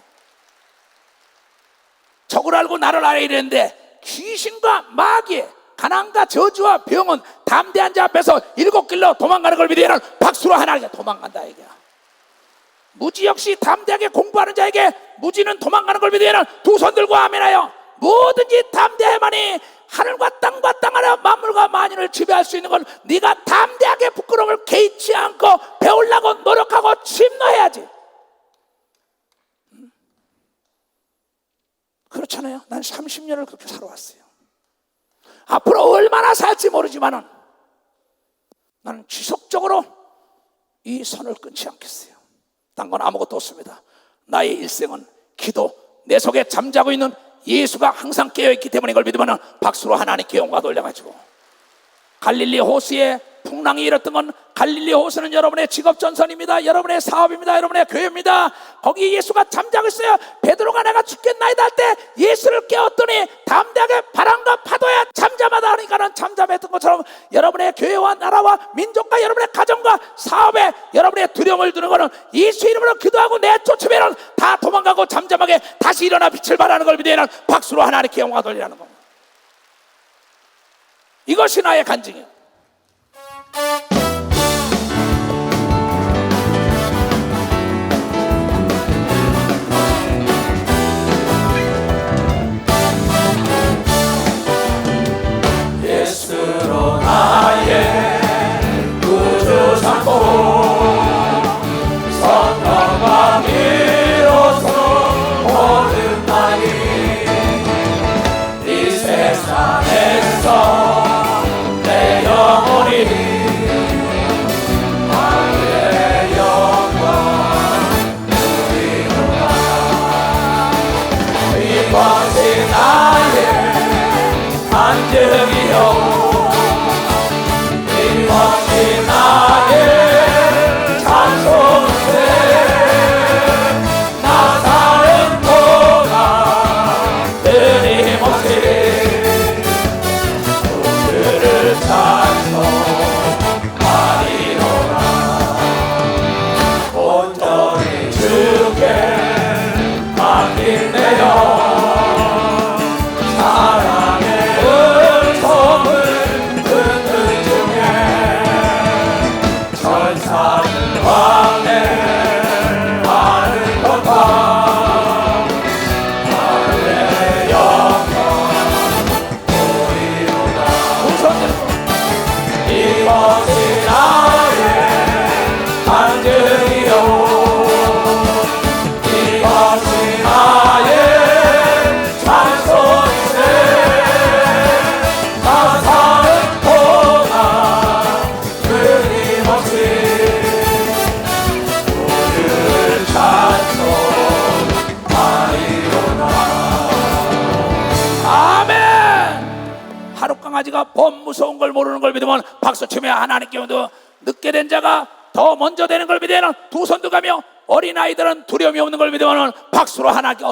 적을 알고 나를 알아야 되는데 귀신과 마귀, 가난과 저주와 병은 담대한 자 앞에서 7길로 도망가는 걸 믿으면 박수로 하나님께 도망간다 이게. 무지 역시 담대하게 공부하는 자에게 무지는 도망가는 걸 믿으면 두 손 들고 아멘하여 뭐든지 담대해만이 하늘과 땅과 땅 아래 만물과 만인을 지배할 수 있는 건 네가 담대하게 부끄러움을 개의치 않고 배우려고 노력하고 침노해야지. 그렇잖아요. 난 30년을 그렇게 살아왔어요. 앞으로 얼마나 살지 모르지만은 나는 지속적으로 이 선을 끊지 않겠어요. 딴 건 아무것도 없습니다. 나의 일생은 기도, 내 속에 잠자고 있는 예수가 항상 깨어있기 때문에 이걸 믿으면 박수로 하나님께 영광 돌려가지고, 갈릴리 호수에 풍랑이 일었던 건 갈릴리 호수는 여러분의 직업전선입니다. 여러분의 사업입니다. 여러분의 교회입니다. 거기 예수가 잠자고 있어요. 베드로가 내가 죽겠나이다 할 때 예수를 깨웠더니 담대하게 바람과 파도에 잠잠하다 하니까는 잠잠했던 것처럼 여러분의 교회와 나라와 민족과 여러분의 가정과 사업에 여러분의 두려움을 두는 것은 예수 이름으로 기도하고 내쫓으면 다 도망가고 잠잠하게 다시 일어나 빛을 발하는 걸 믿으면 박수로 하나님께 영광 돌리라는 겁니다. 이것이 나의 간증이에요. 예수로 나의 구주 삼고 성령과 비로소 모든 날이 이 세상에서 내 영혼이 이것이 나의 간증이요, 이것이 나의 찬송세. 나 사는 동안 끊임없이 주를 찬송하리로라. 온전히 주께 맡긴내요. 사랑의 은총을 나의 찬송세 나 사는 동안 끊임없이 주를 찬송하리로다. 아멘. 하루 강아지가 범 무서운 걸 모르는 걸 믿으면 박수치며 하나님께 오도 늦게 된 자가 더 먼저 되는 걸 믿으면 두 손 들어가며 어린아이들은 두려움이 없는 걸 믿으면 박수로 하나님께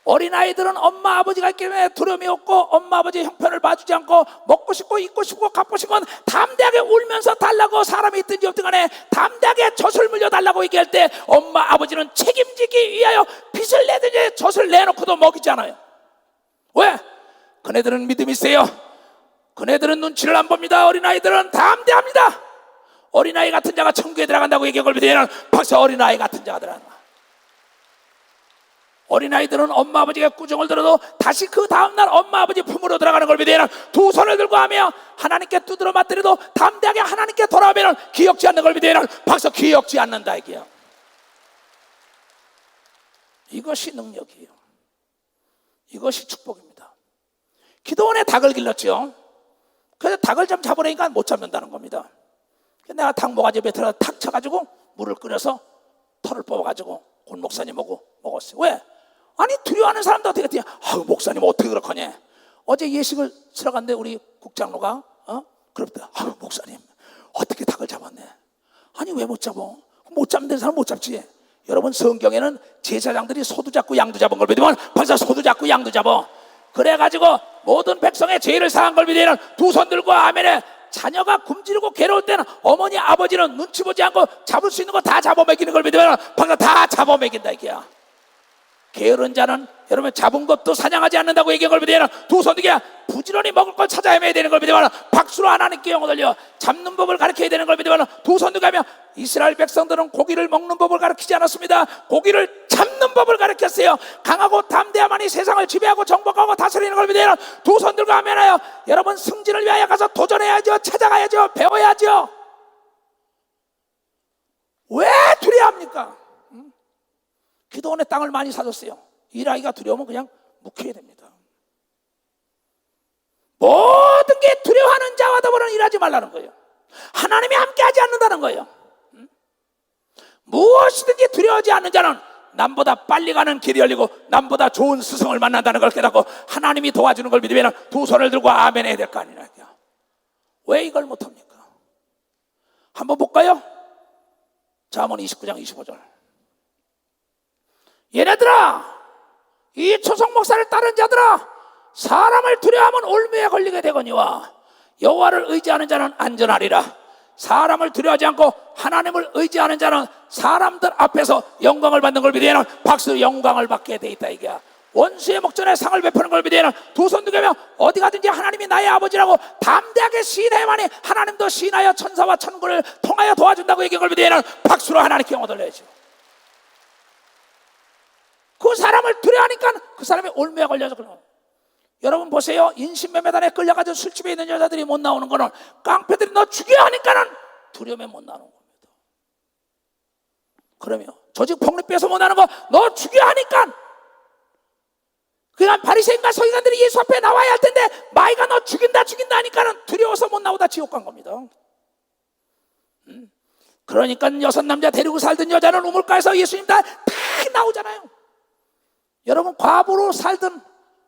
어린아이들은 엄마 아버지가 있기 때문에 두려움이 없고 엄마 아버지 형편을 봐주지 않고 먹고 싶고 입고 싶고 갖고 싶은 담대하게 울면서 달라고 사람이 있든지 없든 간에 담대하게 젖을 물려달라고 얘기할 때 엄마 아버지는 책임지기 위하여 빚을 내든지 젖을 내놓고도 먹이지 않아요. 왜? 그네들은 믿음이 세요. 그네들은 눈치를 안 봅니다. 어린아이들은 담대합니다. 어린아이 같은 자가 천국에 들어간다고 얘기한 걸 믿으면 박수. 어린아이 같은 자가 들어간다. 어린아이들은 엄마 아버지가 꾸중을 들어도 다시 그 다음날 엄마 아버지 품으로 들어가는 걸 믿으면 두 손을 들고 하며 하나님께 두드려 맞더라도 담대하게 하나님께 돌아오면 기억지 않는 걸 믿으면 박수. 기억지 않는다 이게요. 이것이 능력이에요. 이것이 축복입니다. 기도원에 닭을 길렀죠. 그래서 닭을 좀 잡으려니까 못 잡는다는 겁니다. 내가 닭 모가지 배틀에서 탁 쳐가지고 물을 끓여서 털을 뽑아가지고 권 목사님하고 먹었어요. 왜? 아니 두려워하는 사람도 어떻게 했더니 아유 목사님 어떻게 그렇거냐. 어제 예식을 치러 갔는데 우리 국장로가 그럽다. 아유 목사님 어떻게 닭을 잡았네. 아니 왜 못 잡어? 못 잡는 사람 못 잡지. 여러분 성경에는 제사장들이 소도 잡고 양도 잡은 걸 믿으면 벌써 소도 잡고 양도 잡어. 그래가지고 모든 백성의 죄를 사한 걸 믿으면 두 손 들고 아멘에 자녀가 굶주리고 괴로울 때는 어머니 아버지는 눈치 보지 않고 잡을 수 있는 거 다 잡아먹이는 걸 믿으면 방금 다 잡아먹인다 이게야. 게으른 자는 여러분 잡은 것도 사냥하지 않는다고 얘기한 걸 믿으면 두 손 들게 부지런히 먹을 걸 찾아 헤매야 되는 걸 믿으면 박수로 하나님께 영을 돌려 잡는 법을 가르쳐야 되는 걸 믿으면 두 손 들게 하며 이스라엘 백성들은 고기를 먹는 법을 가르치지 않았습니다. 고기를 잡는 법을 가르쳤어요. 강하고 담대야만이 세상을 지배하고 정복하고 다스리는 걸 믿으면 두 손 들고 하면요 여러분 승진을 위하여 가서 도전해야죠. 찾아가야죠. 배워야죠. 왜 두려워합니까? 기도원에 땅을 많이 사줬어요. 일하기가 두려우면 그냥 묵혀야 됩니다. 모든 게 두려워하는 자와 더불어 일하지 말라는 거예요. 하나님이 함께하지 않는다는 거예요. 무엇이든지 두려워하지 않는 자는 남보다 빨리 가는 길이 열리고 남보다 좋은 스승을 만난다는 걸 깨닫고 하나님이 도와주는 걸 믿으면 두 손을 들고 아멘 해야 될 거 아니냐. 왜 이걸 못합니까? 한번 볼까요? 잠언 29장 25절. 얘네들아, 이 초성 목사를 따른 자들아, 사람을 두려워하면 올무에 걸리게 되거니와 여호와를 의지하는 자는 안전하리라. 사람을 두려워하지 않고 하나님을 의지하는 자는 사람들 앞에서 영광을 받는 걸 믿으면 박수. 영광을 받게 돼 있다 이게야. 원수의 목전에 상을 베푸는 걸 믿으면 두 손 들고 어디 가든지 하나님이 나의 아버지라고 담대하게 시인해야만이 하나님도 시인하여 천사와 천군을 통하여 도와준다고 얘기한 걸 믿으면 박수로 하나님께 영광을 돌려야죠. 그 사람을 두려워하니까 그 사람이 올무에 걸려서 그런 거예요. 여러분 보세요. 인신매매단에 끌려가지고 술집에 있는 여자들이 못 나오는 거는 깡패들이 너 죽여 하니까는 두려움에 못 나오는 겁니다. 그러면 조직 폭력배에서 못 나오는 거 너 죽여 하니까 그냥 바리새인과 서기관들이 예수 앞에 나와야 할 텐데 마이가 너 죽인다 하니까는 두려워서 못 나오다 지옥 간 겁니다. 그러니까 여섯 남자 데리고 살던 여자는 우물가에서 예수님 다 나오잖아요. 여러분 과부로 살던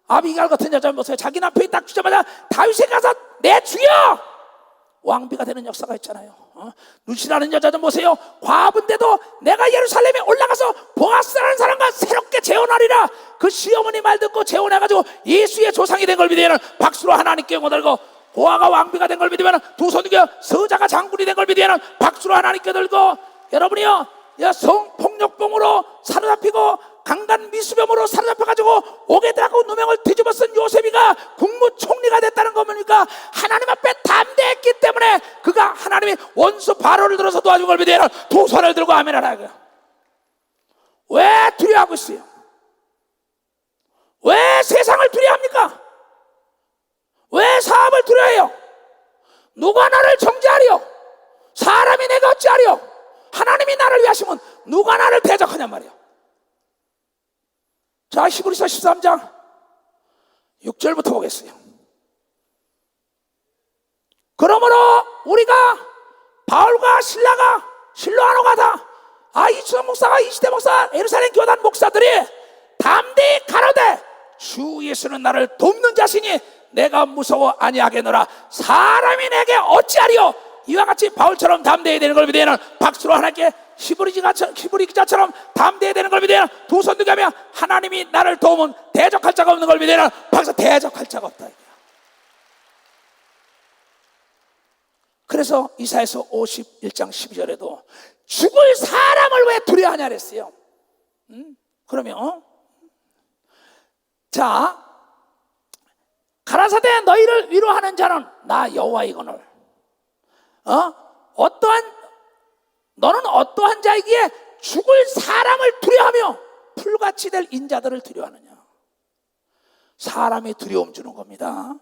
아비갈 같은 여자 보세요. 자기 남편이 딱 주자마자 다윗에 가서 내 죽여 왕비가 되는 역사가 있잖아요. 루시라는 여자 좀 보세요. 과부인데도 내가 예루살렘에 올라가서 보아스라는 사람과 새롭게 재혼하리라. 그 시어머니 말 듣고 재혼해가지고 예수의 조상이 된 걸 믿으면 박수로 하나님께 영광 들고, 보아가 왕비가 된 걸 믿으면 두 손 들고, 서자가 장군이 된 걸 믿으면 박수로 하나님께 들고, 여러분이요 성폭력범으로 사로잡히고 강간 미수범으로 사로잡혀가지고 오게들하고 누명을 뒤집어 쓴 요셉이가 국무총리가 됐다는 겁니까? 하나님 앞에 담대했기 때문에 그가 하나님이 원수 바로를 들어서 도와준 걸 믿으면 두 손을 들고 아멘 하라. 왜 두려워하고 있어요? 왜 세상을 두려워합니까? 왜 사업을 두려워해요? 누가 나를 정죄하리요? 사람이 내가 어찌하리요? 하나님이 나를 위하시면 누가 나를 대적하냔 말이에요. 자, 히브리서 13장 6절부터 보겠어요. 그러므로 우리가 바울과 실라가 실로아로 가다 이추성 목사가 이시대 목사 예루살렘 교단 목사들이 담대히 가로되 주 예수는 나를 돕는 자시니 내가 무서워 아니하겠노라. 사람이 내게 어찌하리요. 이와 같이 바울처럼 담대해야 되는 걸 믿으면 박수로 하나님께 히브리 기자처럼 담대해야 되는 걸 믿으면 두 손 들게 하면 하나님이 나를 도우면 대적할 자가 없는 걸 믿으면 박수. 대적할 자가 없다. 그래서 이사야서 51장 12절에도 죽을 사람을 왜 두려워하냐 그랬어요. 그러면 자, 가라사대 너희를 위로하는 자는 나 여호와이거늘 너는 어떠한 자이기에 죽을 사람을 두려워하며 풀같이 될 인자들을 두려워하느냐. 사람이 두려움 주는 겁니다.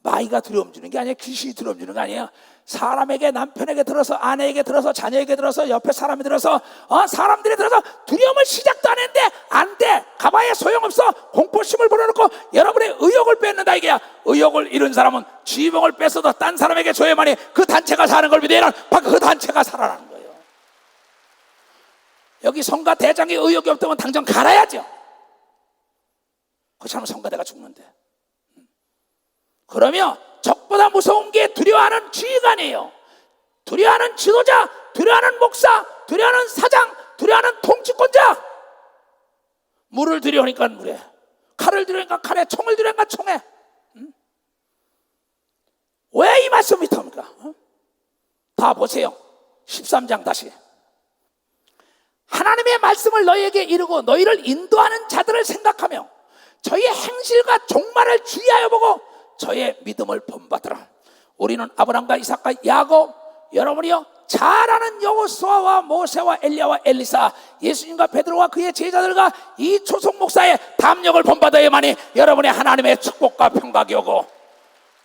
마귀가 두려움 주는 게 아니에요. 귀신이 두려움 주는 게 아니에요. 사람에게, 남편에게 들어서, 아내에게 들어서, 자녀에게 들어서, 옆에 사람이 들어서, 사람들이 들어서 두려움을 시작도 안 했는데 안 돼. 가봐야 소용없어. 공포심을 불어넣고 여러분의 의욕을 뺏는다 이게야. 의욕을 잃은 사람은 지붕을 뺏어도 딴 사람에게 줘야만이 그 단체가 사는 걸 믿으면 그 단체가 살아나는 거예요. 여기 성가 대장이 의욕이 없다면 당장 갈아야죠. 그렇지 않으면 성가대가 죽는데. 그러면 적보다 무서운 게 두려워하는 지휘관이에요. 두려워하는 지도자, 두려워하는 목사, 두려워하는 사장, 두려워하는 통치권자. 물을 두려우니까 물에, 칼을 두려우니까 칼에, 총을 두려우니까 총에. 왜 이 말씀 못합니까? 다 보세요. 13장 다시. 하나님의 말씀을 너희에게 이루고 너희를 인도하는 자들을 생각하며 저희의 행실과 종말을 주의하여 보고 저의 믿음을 본받으라. 우리는 아브라함과 이삭과 야곱, 여러분이요 잘 아는 여호수아와 모세와 엘리야와 엘리사, 예수님과 베드로와 그의 제자들과 이 초속 목사의 담력을 본받아야만이 여러분의 하나님의 축복과 평강이 오고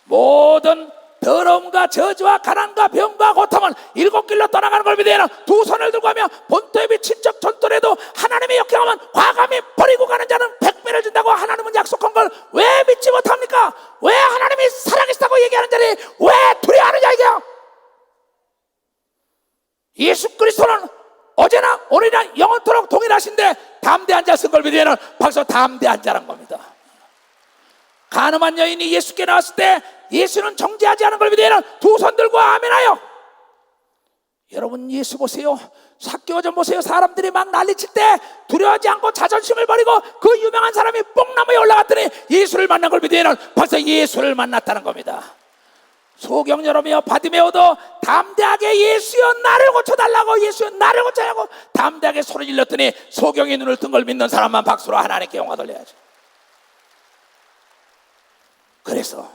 모든 더러움과 저주와 가난과 병과 고통은 일곱 길로 떠나가는 걸 믿으면 두 손을 들고 하며 본토의 친척 전tor에도 하나님의 역경하면 과감히 버리고 가는 자는 100배를 준다고 하나님은 약속한 걸 왜 믿지 못합니까? 왜 하나님이 살아계시다고 얘기하는 자리 왜 두려워하느냐 이게요. 예수 그리스도는 어제나 오늘이나 영원토록 동일하신데 담대한 자 쓴 걸 믿으면 벌써 담대한 자란 겁니다. 가늠한 여인이 예수께 나왔을 때 예수는 정죄하지 않은 걸 믿으면 두 손 들고 아멘하여. 여러분 예수 보세요. 삭개오 좀 보세요. 사람들이 막 난리칠 때 두려워하지 않고 자존심을 버리고 그 유명한 사람이 뽕나무에 올라갔더니 예수를 만난 걸 믿으면 벌써 예수를 만났다는 겁니다. 소경여러분이여 바디메오도 담대하게 예수여 나를 고쳐달라고, 예수여 나를 고쳐달라고 담대하게 소리 질렀더니 소경의 눈을 뜬 걸 믿는 사람만 박수로 하나님께 영화 돌려야죠. 그래서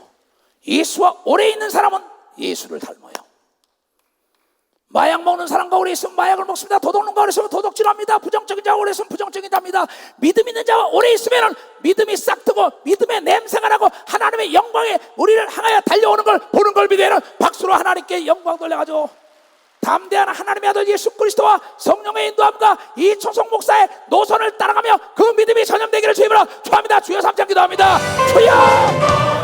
예수와 오래 있는 사람은 예수를 닮아요. 마약 먹는 사람과 오래 있으면 마약을 먹습니다. 도둑놈과 오래 있으면 도둑질합니다. 부정적인 자와 오래 있으면 부정적인 자입니다. 믿음 있는 자와 오래 있으면 믿음이 싹트고 믿음의 냄새가 나고 하나님의 영광에 우리를 향하여 달려오는 걸 보는 걸 믿으면 박수로 하나님께 영광 돌려가지고 담대한 하나님의 아들 예수 그리스도와 성령의 인도함과 이 초성 목사의 노선을 따라가며 그 믿음이 전염되기를 주님으로 축원합니다. 주여 3장 기도합니다. 주여